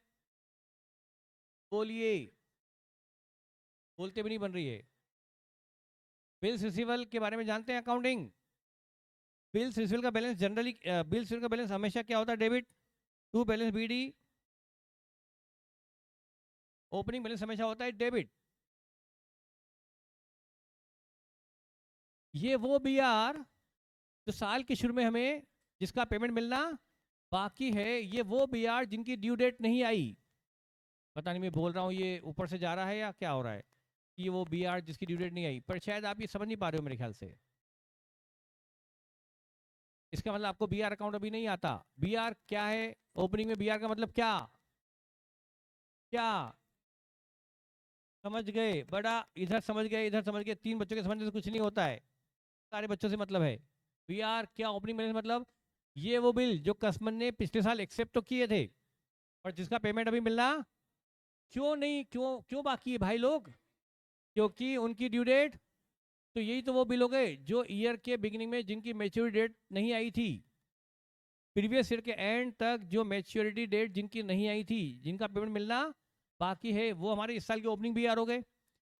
बोलिए, बोलते भी नहीं बन रही है। बिल्स रिसीवेबल के बारे में जानते हैं अकाउंटिंग? बिल्स रिसीवेबल का बैलेंस जनरली, बिल्स रिसीवेबल का बैलेंस हमेशा क्या होता है? Debit to balance BD. Opening balance हमेशा होता है डेबिट। ये वो बीआर जो साल के शुरू में हमें जिसका पेमेंट मिलना बाकी है, ये वो बीआर जिनकी ड्यू डेट नहीं आई। पता नहीं मैं बोल रहा हूँ ये ऊपर से जा रहा है या क्या हो रहा है। ये वो बीआर जिसकी ड्यू डेट नहीं आई, पर शायद आप ये समझ नहीं पा रहे हो मेरे ख्याल से। इसका मतलब आपको बीआर अकाउंट अभी नहीं आता। बीआर क्या है? ओपनिंग में बीआर का मतलब क्या? क्या समझ गए? बड़ा इधर समझ गए, इधर समझ गए। 3 बच्चों के समझने से कुछ नहीं होता है, सारे बच्चों से मतलब है। बीआर क्या? ओपनिंग बैलेंस मतलब ये वो बिल जो कस्टमर ने पिछले साल एक्सेप्ट तो किए थे और जिसका पेमेंट अभी मिलना क्यों नहीं, क्यों क्यों बाकी है भाई लोग? क्योंकि उनकी ड्यू डेट, तो यही तो वो बिल हो गए जो ईयर के बिगिनिंग में जिनकी मैच्योरिटी डेट नहीं आई थी, प्रीवियस ईयर के एंड तक जो मैच्योरिटी डेट जिनकी नहीं आई थी, जिनका पेमेंट मिलना बाकी है, वो हमारे इस साल के ओपनिंग बीआर हो गए।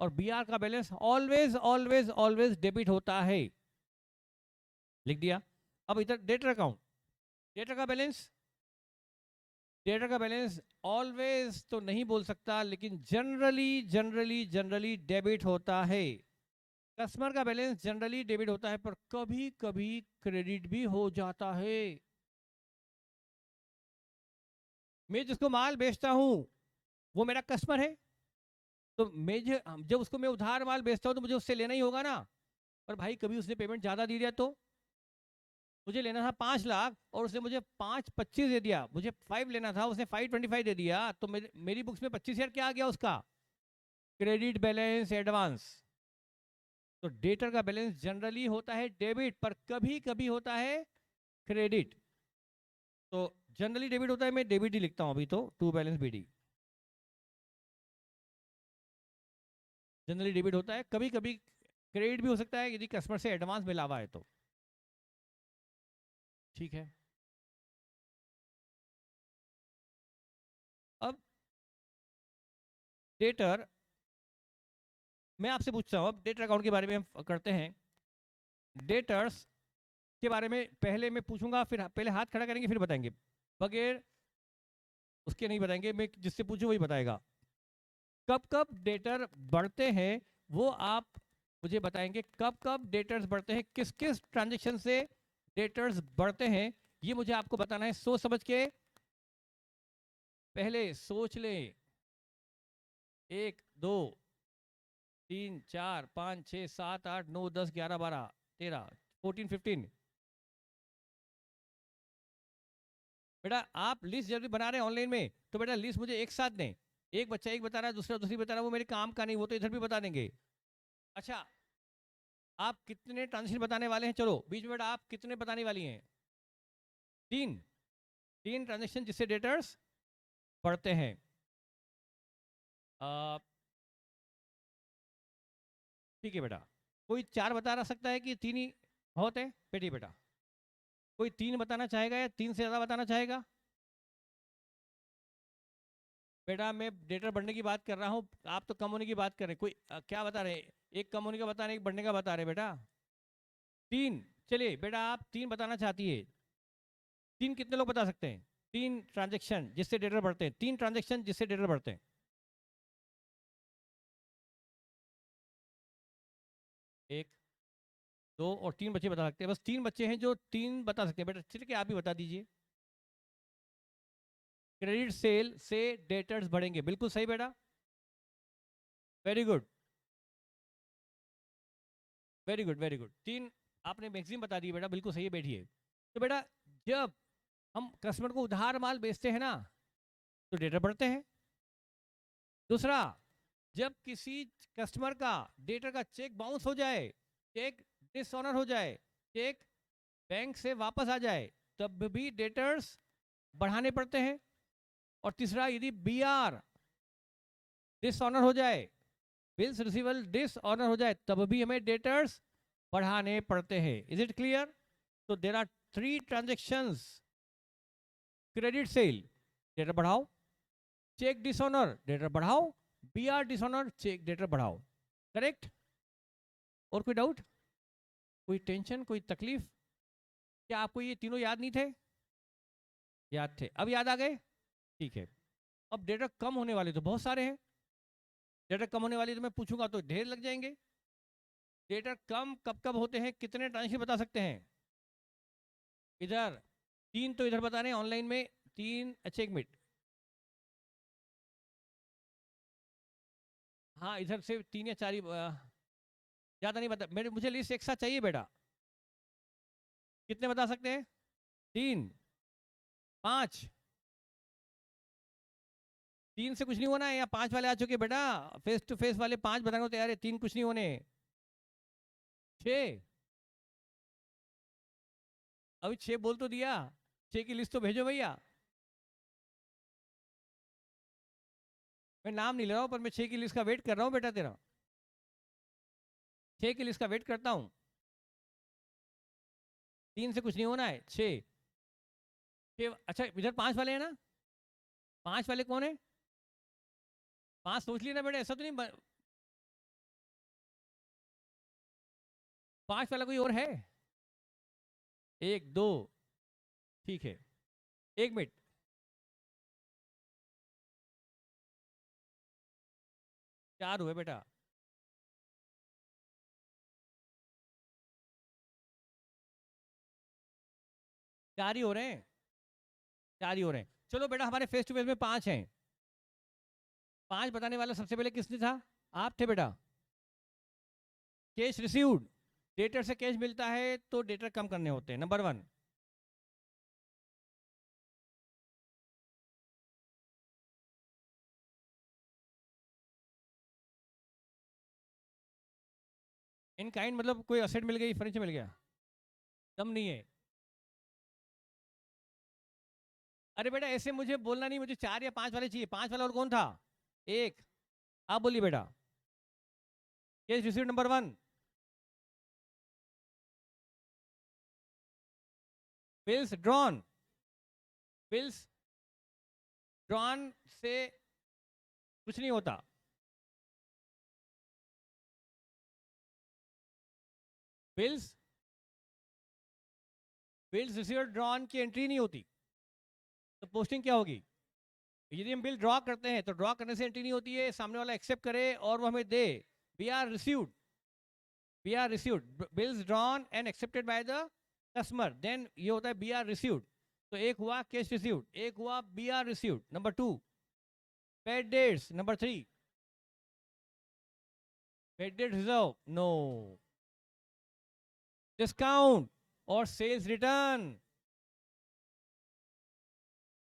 और बीआर का balance always always always debit होता है। लिख दिया। अब इधर डेटर अकाउंट, डेटर का बैलेंस, डेटर का बैलेंस ऑलवेज तो नहीं बोल सकता, लेकिन जनरली जनरली जनरली डेबिट होता है। कस्टमर का बैलेंस जनरली डेबिट होता है, पर कभी कभी क्रेडिट भी हो जाता है। मैं जिसको माल बेचता हूं वो मेरा कस्टमर है, तो मैं जब उसको मैं उधार माल बेचता हूं तो मुझे उससे लेना ही होगा ना। पर भाई कभी उसने पेमेंट ज्यादा दे दिया तो, मुझे लेना था 5 लाख और उसने मुझे 5,25 दे दिया, मुझे 5 लेना था, उसने 5,25 दे दिया, तो मेरी बुक्स में 25,000 क्या आ गया उसका? Credit balance advance. तो डेटर का बैलेंस जनरली होता है डेबिट, पर कभी कभी होता है क्रेडिट। तो जनरली डेबिट होता है, मैं डेबिट ही लिखता हूं अभी तो, to balance BD. Generally debit होता है, कभी कभी क्रेडिट भी हो सकता है यदि कस्टमर से एडवांस मिला हुआ है तो। ठीक है। अब डेटर, मैं आपसे पूछता हूं, अब डेटर अकाउंट के बारे में हम करते हैं। डेटर्स के बारे में पहले मैं पूछूंगा, फिर पहले हाथ खड़ा करेंगे फिर बताएंगे, बगैर उसके नहीं बताएंगे। मैं जिससे पूछूं वही बताएगा। कब कब डेटर बढ़ते हैं वो आप मुझे बताएंगे। कब कब डेटर्स बढ़ते हैं, किस किस ट्रांजेक्शन से डेटर्स बढ़ते हैं, ये मुझे आपको बताना है सोच समझ के। पहले सोच ले। 1 2 3 4 5 6 7 8 9 10 11 12 13 14 15। बेटा आप लिस्ट जल्दी बना रहे हैं ऑनलाइन में, तो बेटा लिस्ट मुझे एक साथ दें। एक बच्चा एक बता रहा है, दूसरा दूसरी बता रहा है, वो मेरे काम का नहीं, वो तो इधर भी बता देंगे। अच्छा, आप कितने ट्रांजेक्शन बताने वाले हैं? चलो बीच में बेटा आप कितने बताने वाली हैं? 3। 3 ट्रांजेक्शन जिससे डेटर्स बढ़ते हैं। ठीक है बेटा, कोई 4 बता सकता है कि 3 ही बहुत है? बेटी बेटा कोई 3 बताना चाहेगा या 3 से ज्यादा बताना चाहेगा? बेटा मैं डेटर बढ़ने की बात कर रहा हूँ, आप तो कम होने की बात कर रहे हैं। कोई क्या बता रहे हैं? एक कम होने का बता रहे हैं, एक बढ़ने का बता रहे हैं बेटा। 3 चलिए बेटा, आप 3 बताना चाहती है। 3 कितने लोग बता सकते हैं? 3 ट्रांजेक्शन जिससे डेटर बढ़ते हैं, 3 ट्रांजेक्शन जिससे डेटर बढ़ते हैं। एक, 2 और 3 बच्चे बता सकते हैं। बस 3 बच्चे हैं जो 3 बता सकते हैं। बेटा चलिए आप भी बता दीजिए। क्रेडिट सेल से डेटर्स बढ़ेंगे, बिल्कुल सही बेटा, very good, very good, very good. 3 आपने मैक्सिमम बता दिए बेटा, बिल्कुल सही है, बैठिए। तो बेटा जब हम कस्टमर को उधार माल बेचते हैं ना, तो डेटर बढ़ते हैं। दूसरा, जब किसी कस्टमर का डेटर का चेक बाउंस हो जाए, चेक डिसऑनर हो जाए, चेक बैंक से वापस आ जाए, तब भी डेटर्स बढ़ाने पड़ते हैं। और तीसरा, यदि बीआर डिसऑनर हो जाए, बिल्स रिसीवेबल डिसऑनर हो जाए, तब भी हमें डेटर्स बढ़ाने पड़ते हैं। Is it clear? तो there are 3 transactions. Credit sale, debtor बढ़ाओ, चेक डिसऑनर, डेटर बढ़ाओ, बीआर डिसऑनर, चेक डेटर बढ़ाओ। करेक्ट? और कोई डाउट, कोई टेंशन, कोई तकलीफ? क्या आपको ये तीनों याद नहीं थे? याद थे, अब याद आ गए? ठीक है। अब डेटा कम होने वाले तो बहुत सारे हैं। डेटा कम होने वाले तो मैं पूछूंगा तो ढेर लग जाएंगे। डेटा कम कब कब होते हैं, कितने ट्रांजेक्शन बता सकते हैं? इधर 3 तो इधर बता रहे हैं ऑनलाइन में 3। अच्छा एक मिनट, हाँ इधर से 3 या 4 ही, ज़्यादा नहीं बता। मेरे मुझे लिस्ट एक साथ चाहिए बेटा। कितने बता सकते हैं? 3, 5? 3 से कुछ नहीं होना है, या 5 वाले आ चुके बेटा, फेस टू फेस वाले 5 बताने को तैयार है, 3 कुछ नहीं होने। 6? अभी 6 बोल तो दिया, 6 की लिस्ट तो भेजो भैया। मैं नाम नहीं ले रहा हूँ, पर मैं 6 की लिस्ट का वेट कर रहा हूँ बेटा तेरा। 6 की लिस्ट का वेट करता हूँ। 3 से कुछ नहीं होना है, 6। अच्छा इधर 5 वाले हैं ना? 5 वाले कौन है? 5 सोच लिए ना बेटा, ऐसा तो नहीं 5 वाला कोई और है? 1, 2, ठीक है। 1 मिनट, 4 हुए बेटा। 4 ही हो रहे हैं, 4 ही हो रहे हैं। चलो बेटा, हमारे फेस टू फेस में 5 हैं। 5 बताने वाला सबसे पहले किसने था? आप थे बेटा। कैश रिसीव्ड, डेटर से कैश मिलता है तो डेटर कम करने होते हैं, नंबर 1। इन काइंड मतलब कोई असेट मिल गई, फर्नीचर मिल गया, दम नहीं है। अरे बेटा ऐसे मुझे बोलना नहीं, मुझे 4 या 5 वाले चाहिए। 5 वाला और कौन था? 1, आप बोलिए बेटा। Cash received number 1। Bills drawn, bills drawn से कुछ नहीं होता। बिल्स बिल्स रिसीव्ड ड्रॉन की एंट्री नहीं होती, तो पोस्टिंग क्या होगी? यदि हम बिल ड्रॉ करते हैं तो ड्रॉ करने से एंट्री नहीं होती है, सामने वाला एक्सेप्ट करे और वो हमें दे। We are received, B R received bills drawn and accepted by the customer, then ये होता है बी आर रिसीव्ड। तो एक हुआ कैश रिसीव्ड, एक हुआ B R received. Number 2, paid debts. Number 3, paid debt reserve, no. Discount और sales return,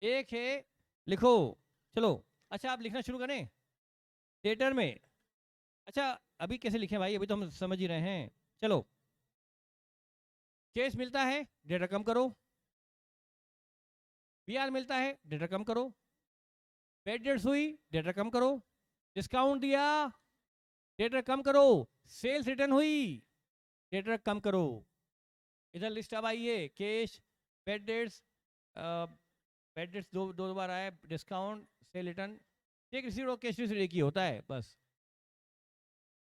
एक है, लिखो। चलो, अच्छा आप लिखना शुरू करें डेटर में। अच्छा अभी कैसे लिखें भाई, अभी तो हम समझ ही रहे हैं। चलो, कैश मिलता है, डेटा कम करो। बीआर मिलता है, डेटा कम करो। पेड डेट्स हुई, डेटा कम करो। डिस्काउंट दिया, डेटा कम करो। सेल्स रिटर्न हुई, डेटा कम करो। इधर लिस्ट अब आई है, cash, paid debts, paid debts दो दो बार आया, discount, sale return, cheque received और कैश रिसीव्ड एक ही होता है बस।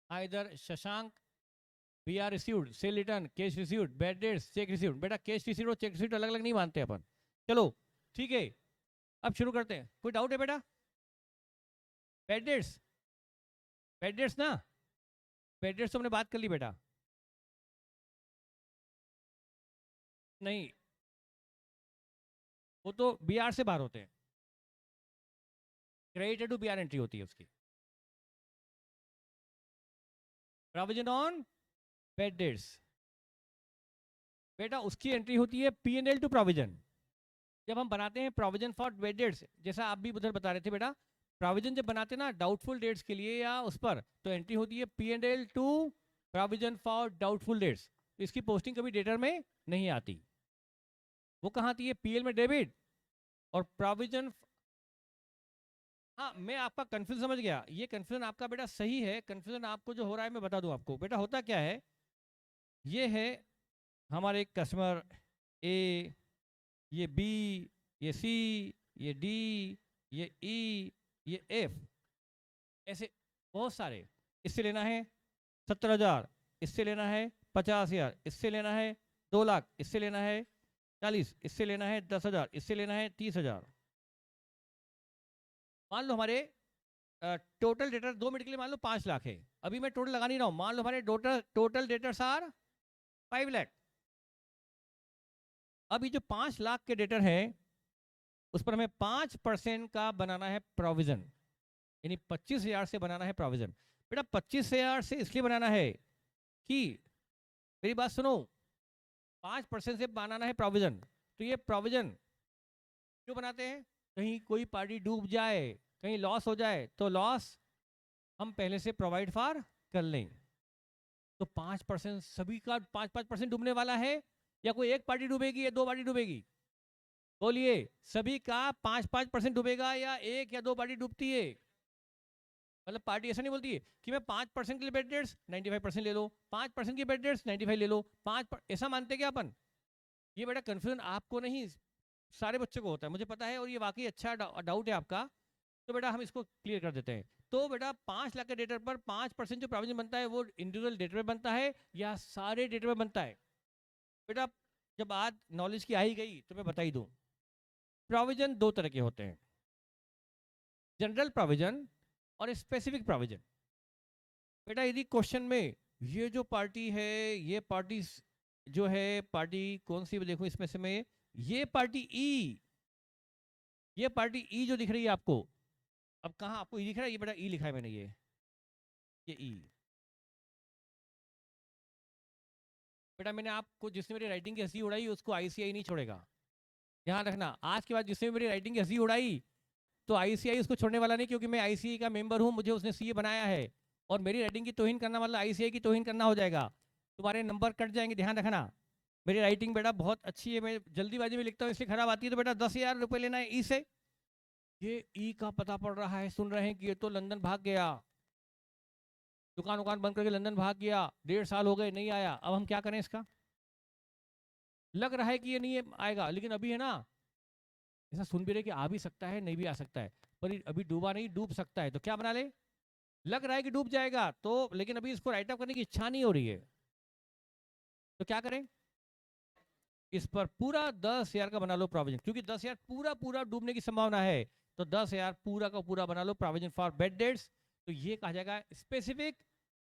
हाँ इधर Shashank, B are received, sale return, cash received, bad debts, cheque received. बेटा कैश रिसीव्ड और चेक रिसीव्ड अलग अलग नहीं मानते अपन। चलो ठीक है, अब शुरू करते हैं। कोई डाउट है बेटा? बैड डेट्स, बैड डेट्स ना, बैड डेट्स तो हमने बात कर ली बेटा। नहीं, वो तो बी आर से बाहर होते हैं, credited to B R entry होती है उसकी। प्रोविजन ऑन बैड डेट्स, बेटा उसकी एंट्री होती है P and L two provision. जब हम बनाते हैं प्रोविजन फॉर बैड डेट्स, जैसा आप भी उधर बता रहे थे बेटा, प्रोविजन जब बनाते हैं ना डाउटफुल डेट्स के लिए या उस पर, तो एंट्री होती है P and L two provision for doubtful debts. तो इसकी पोस्टिंग कभी डेटर में नहीं आती। वो कहाँ आती है? पीएल में डेबिट और प्रोविजन। हाँ, मैं आपका कंफ्यूजन समझ गया। ये कंफ्यूजन आपका बेटा सही है। कंफ्यूजन आपको जो हो रहा है मैं बता दूं आपको। बेटा होता क्या है, ये है हमारे कस्टमर ए, ये बी, ये सी, ये डी, ये ई, ये एफ, ऐसे बहुत सारे। इससे लेना है 70,000, इससे लेना है 50,000, इससे लेना है 2 लाख, इससे लेना है 40, इससे लेना है 10,000, इससे लेना है 30,000। मान लो हमारे टोटल डेटर 2 मिनट के लिए मान लो 5 लाख है। अभी मैं टोटल लगा नहीं रहा हूं, मान लो हमारे टोटल डेटर्स आर 5 लाख। अभी जो 5 लाख के डेटर हैं उस पर हमें 5% का बनाना है प्रोविजन, यानी 25,000 से बनाना है प्रोविजन। बेटा 25,000 से इसलिए बनाना है कि, मेरी बात सुनो, 5% से बनाना है प्रोविजन। तो ये प्रोविजन क्यों बनाते हैं? कहीं कोई पार्टी डूब जाए, कहीं लॉस हो जाए, तो लॉस हम पहले से प्रोवाइड फॉर कर लें। तो 5% सभी का 5% डूबने वाला है, या कोई एक पार्टी डूबेगी या 2 पार्टी डूबेगी? बोलिए, सभी का 5% डूबेगा या एक या 2 पार्टी डूबती है? मतलब पार्टी ऐसा नहीं बोलती है कि मैं 5% के लिए बेड डेट्स 95% ले लो, 5% की बेड डेट्स 95 ले लो, ऐसा मानते क्या अपन? ये बेटा कंफ्यूजन आपको नहीं, सारे बच्चों को होता है, मुझे पता है, और ये वाकई अच्छा डाउट है आपका। तो बेटा हम इसको क्लियर कर देते हैं। तो बेटा 5 लाख के डेटर पर 5% जो प्रोविजन बनता है वो इंडिविजुअल डेटर में बनता है या सारे डेटर में बनता है? बेटा जब आज नॉलेज की आई गई तो मैं बता ही दूं, प्रोविजन 2 तरह के होते हैं, जनरल प्रोविजन और स्पेसिफिक प्रोविजन। बेटा यदि क्वेश्चन में ये जो पार्टी है, ये पार्टी जो है, पार्टी कौन सी देखो इसमें से, में ये पार्टी ई, ये पार्टी ई जो दिख रही है आपको, अब कहाँ आपको ई दिख रहा है? ये बेटा ई लिखा है मैंने, ये ई। बेटा मैंने आपको, जिसने मेरी राइटिंग की हंसी उड़ाई उसको आईसीआई नहीं छोड़ेगा, ध्यान रखना। आज के बाद जिसने मेरी राइटिंग की हंसी उड़ाई तो आईसीआई उसको छोड़ने वाला नहीं, क्योंकि मैं आईसीआई का मेंबर हूं, मुझे उसने सीए बनाया है, और मेरी राइटिंग की तौहीन करना मतलब आईसीआई की तौहीन करना हो जाएगा, तुम्हारे नंबर कट जाएंगे, ध्यान रखना। मेरी राइटिंग बेटा बहुत अच्छी है, मैं जल्दीबाजी में लिखता हूँ इसलिए खराब आती है। तो बेटा 10,000 रुपये लेना है ई से। ये ई का पता पड़ रहा है, सुन रहे हैं कि ये तो लंदन भाग गया, दुकान उकान बंद करके लंदन भाग गया, 1.5 साल हो गए नहीं आया। अब हम क्या करें? इसका लग रहा है कि ये नहीं आएगा, लेकिन अभी है ना, ऐसा सुन भी रहे कि आ भी सकता है, नहीं भी आ सकता है, पर अभी डूबा नहीं, डूब सकता है। तो क्या बना ले? लग रहा है कि डूब जाएगा तो, लेकिन अभी इसको राइट अप करने की इच्छा नहीं हो रही है, तो क्या करें? इस पर पूरा 10,000 का बना लो प्रोविजन, क्योंकि 10,000 पूरा पूरा डूबने की संभावना है, तो 10,000 पूरा का पूरा बना लो प्रोविजन फॉर बेड डेट्स। तो ये कहा जाएगा स्पेसिफिक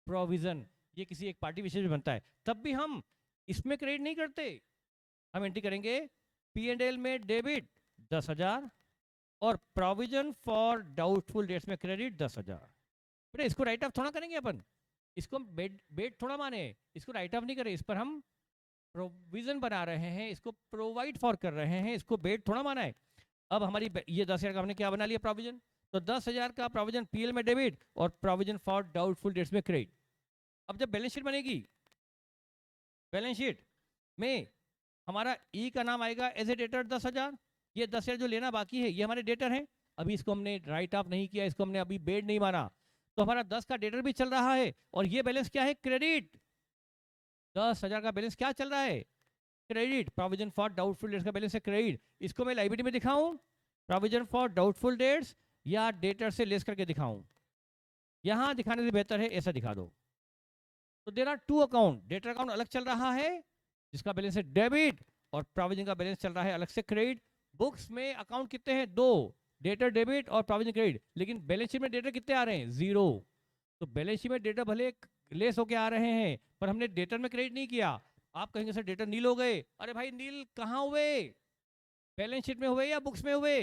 प्रोविजन। ये किसी एक पार्टी विशेष में बनता है, तब भी हम इसमें क्रेडिट नहीं करते, हम एंट्री करेंगे पी एंड एल में डेबिट 10,000 और प्रोविजन फॉर डाउटफुल डेट्स में क्रेडिट 10,000। बेटा इसको राइट ऑफ थोड़ा करेंगे अपन, इसको बेड थोड़ा माने, इसको राइट ऑफ नहीं करें, इस पर हम प्रोविजन बना रहे हैं, इसको प्रोवाइड फॉर कर रहे हैं, इसको बेड थोड़ा माना है। अब हमारी ये 10,000 का हमने क्या बना लिया प्रोविजन, तो 10,000 का प्रोविजन पीएल में डेबिट और प्रोविजन फॉर डाउटफुल डेट्स में क्रेडिट। अब जब बैलेंस शीट बनेगी, बैलेंस शीट में हमारा ई का नाम आएगा एज ए डेटर 10,000, ये 10,000 जो लेना बाकी है ये हमारे डेटर हैं, अभी इसको हमने राइट ऑफ नहीं किया, इसको हमने अभी बेड नहीं माना, तो हमारा 10 का डेटर भी चल रहा है, और ये बैलेंस क्या है? क्रेडिट। 10,000 का बैलेंस क्या चल रहा है? Credit. Provision for doubtful dates का बैलेंस है क्रेडिट। इसको मैं लाइबिलिटी में दिखाऊं प्रोविजन फॉर डाउटफुल डेट्स, या डेटर से लेस करके दिखाऊं? यहां दिखाने से बेहतर है ऐसा दिखा दो। तो there are two account, debtor account अलग चल रहा है जिसका बैलेंस है डेबिट, और प्रोविजन का बैलेंस चल रहा है अलग से क्रेडिट। बुक्स में अकाउंट कितने हैं? दो, डेटर डेबिट और प्रोविजन क्रेडिट, लेकिन बैलेंस शीट में डेटर कितने आ रहे हैं? जीरो। तो बैलेंस शीट में डेटर भले लेस होके आ रहे हैं पर हमने डेटर में क्रेडिट नहीं किया। आप कहेंगे सर डेटर नील हो गए, अरे भाई नील कहाँ हुए? बैलेंस शीट में हुए या बुक्स में हुए?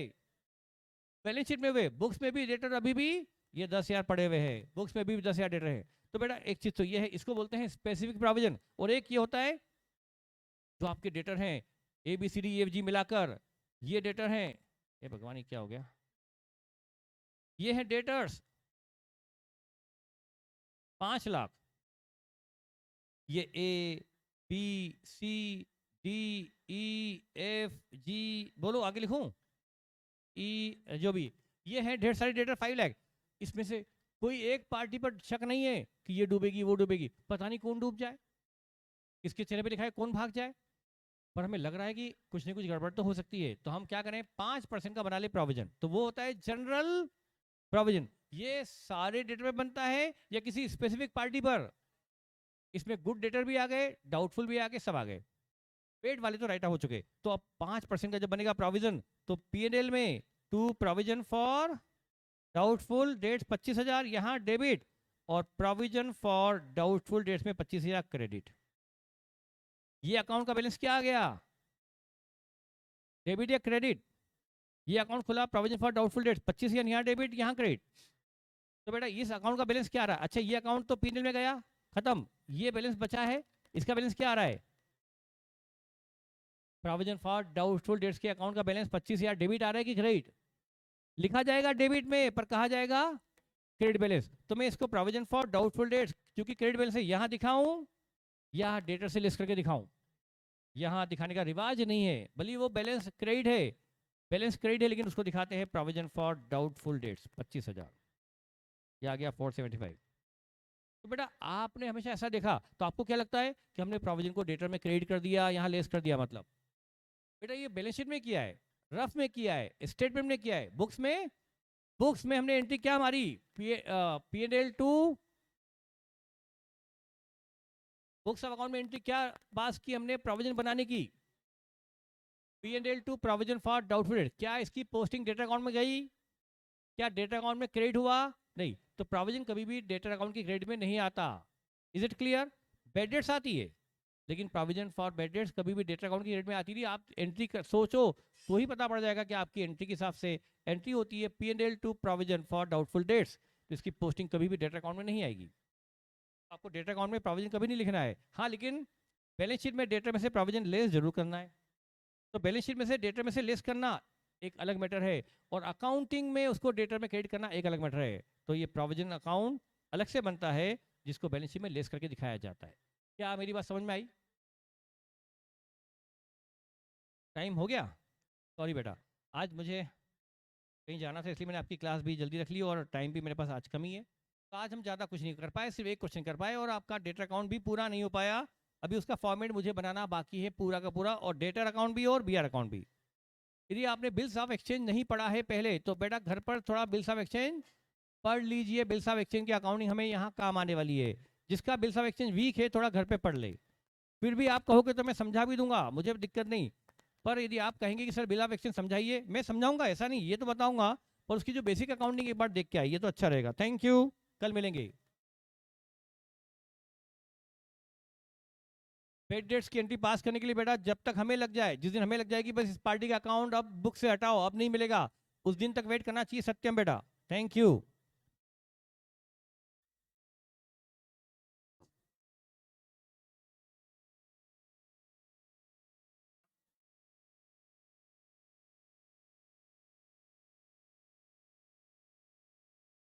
बैलेंस शीट में हुए। बुक्स में भी डेटर अभी भी ये 10,000 पड़े हुए हैं, बुक्स में भी 10,000 डेटर है। तो बेटा एक चीज तो ये है, इसको बोलते हैं स्पेसिफिक प्रोविजन, और एक ये होता है जो आपके डेटर हैं ABCDEFG मिलाकर, ये डेटर हैं, ये भगवान ये क्या हो गया, ये है डेटर्स 5,00,000, ये ABCDEFG, बोलो आगे लिखूं, जो भी, ये है ढेर सारे डेटर 5,00,000। इसमें से कोई एक पार्टी पर शक नहीं है कि ये डूबेगी वो डूबेगी, पता नहीं कौन डूब जाए, किसके चेहरे पे लिखा है कौन भाग जाए, पर हमें लग रहा है कि कुछ न कुछ गड़बड़ तो हो सकती है। तो हम क्या करें, 5% का बना ले प्रोविजन, तो वो होता है जनरल प्रोविजन। ये सारे डेटर में बनता है या किसी स्पेसिफिक पार्टी पर? इसमें गुड डेटर भी आ गए, डाउटफुल भी आ गए, सब आ गए, पेड वाले तो राइट हो चुके। तो अब 5% का जब बनेगा प्रोविजन, तो P&L में to provision for doubtful debts 25,000 यहाँ डेबिट, और प्रोविजन फॉर डाउटफुल डेट्स में 25,000 क्रेडिट। ये अकाउंट का बैलेंस क्या आ गया? डेबिट या क्रेडिट? ये अकाउंट खुला प्रोविजन फॉर डाउटफुल डेट्स, 25,000 यहाँ डेबिट यहाँ क्रेडिट। तो बेटा इस अकाउंट का बैलेंस क्या आ रहा है? अच्छा ये अकाउंट तो P&L में गया, खत्म, ये बैलेंस बचा है, इसका बैलेंस क्या आ रहा है? प्रोविजन फॉर डाउटफुल डेट्स के अकाउंट का बैलेंस 25,000 डेबिट आ रहा है कि क्रेडिट? लिखा जाएगा डेबिट में पर कहा जाएगा क्रेडिट बैलेंस। तो मैं इसको प्रोविजन फॉर डाउटफुल डेट्स, क्योंकि क्रेडिट बैलेंस है, यहाँ दिखाऊं या डेटर से लिस्ट करके दिखाऊं? यहाँ दिखाने का रिवाज नहीं है, भले वो बैलेंस क्रेडिट है, बैलेंस क्रेडिट है, लेकिन उसको दिखाते हैं प्रोविजन फॉर डाउटफुल डेट्स 25,000, ये आ गया 475। तो बेटा आपने हमेशा ऐसा देखा, तो आपको क्या लगता है कि हमने प्रोविजन को डेटर में क्रेडिट कर दिया, यहाँ लेस कर दिया, मतलब बेटा ये बैलेंस शीट में किया है, रफ में किया है, स्टेटमेंट में किया है, बुक्स में हमने एंट्री क्या मारी? P&L to books of account में एंट्री क्या पास की हमने प्रोविजन बनाने की? P&L to provision for doubtful debt. क्या इसकी पोस्टिंग डेटा अकाउंट में गई? क्या डेटा अकाउंट में क्रेडिट हुआ? नहीं। तो प्रोविजन कभी भी डेटा अकाउंट की क्रेडिट में नहीं आता। Is it clear? Bad debts आती है, लेकिन प्रोविजन फॉर बैड डेट्स कभी भी डेटा अकाउंट की क्रेडिट में आती नहीं। आप एंट्री सोचो तो ही पता पड़ जाएगा कि आपकी एंट्री के हिसाब से एंट्री होती है P&L to provision for doubtful debts, तो इसकी पोस्टिंग कभी भी डेटा अकाउंट में नहीं आएगी। आपको डेटा अकाउंट में प्रोविजन कभी नहीं लिखना है, हाँ लेकिन बैलेंस शीट में डेटा में से प्रोविजन लेस जरूर करना है। तो बैलेंस शीट में से डेटा में से लेस करना एक अलग मैटर है, और अकाउंटिंग में उसको डेटा में क्रेडिट करना एक अलग मैटर है। तो ये प्रोविजन अकाउंट अलग से बनता है जिसको बैलेंस शीट में लेस करके दिखाया जाता है। क्या मेरी बात समझ में आई? टाइम हो गया? सॉरी बेटा, आज मुझे कहीं जाना था, इसलिए मैंने आपकी क्लास भी जल्दी रख ली, और टाइम भी मेरे पास आज कम ही है। तो आज हम ज़्यादा कुछ नहीं कर पाए, सिर्फ एक क्वेश्चन कर पाए, और आपका डेटा अकाउंट भी पूरा नहीं हो पाया। अभी उसका फॉर्मेट मुझे बनाना बाकी है पूरा का पूरा, और डेटर अकाउंट भी और BR अकाउंट भी। यदि आपने बिल्स ऑफ एक्सचेंज नहीं पढ़ा है पहले, तो बेटा घर पर थोड़ा बिल्स ऑफ एक्सचेंज पढ़ लीजिए। बिल्स ऑफ एक्सचेंज की अकाउंटिंग हमें यहाँ काम आने वाली है। जिसका बिल्स ऑफ एक्सचेंज वीक है थोड़ा घर पे पढ़ ले। फिर भी आप कहोगे तो मैं समझा भी दूंगा, मुझे दिक्कत नहीं। पर यदि आप कहेंगे कि सर बिल ऑफ एक्सचेंज समझाइए, मैं समझाऊंगा, ऐसा नहीं, ये तो बताऊंगा, पर उसकी जो बेसिक अकाउंटिंग एक बार देख के आइए तो अच्छा रहेगा। थैंक यू, कल मिलेंगे। पेड डेट्स की एंट्री पास करने के लिए बेटा जब तक हमें लग जाए, जिस दिन हमें लग जाएगी बस इस पार्टी का अकाउंट अब बुक से हटाओ, अब नहीं मिलेगा, उस दिन तक वेट करना चाहिए सत्यम बेटा। Thank you.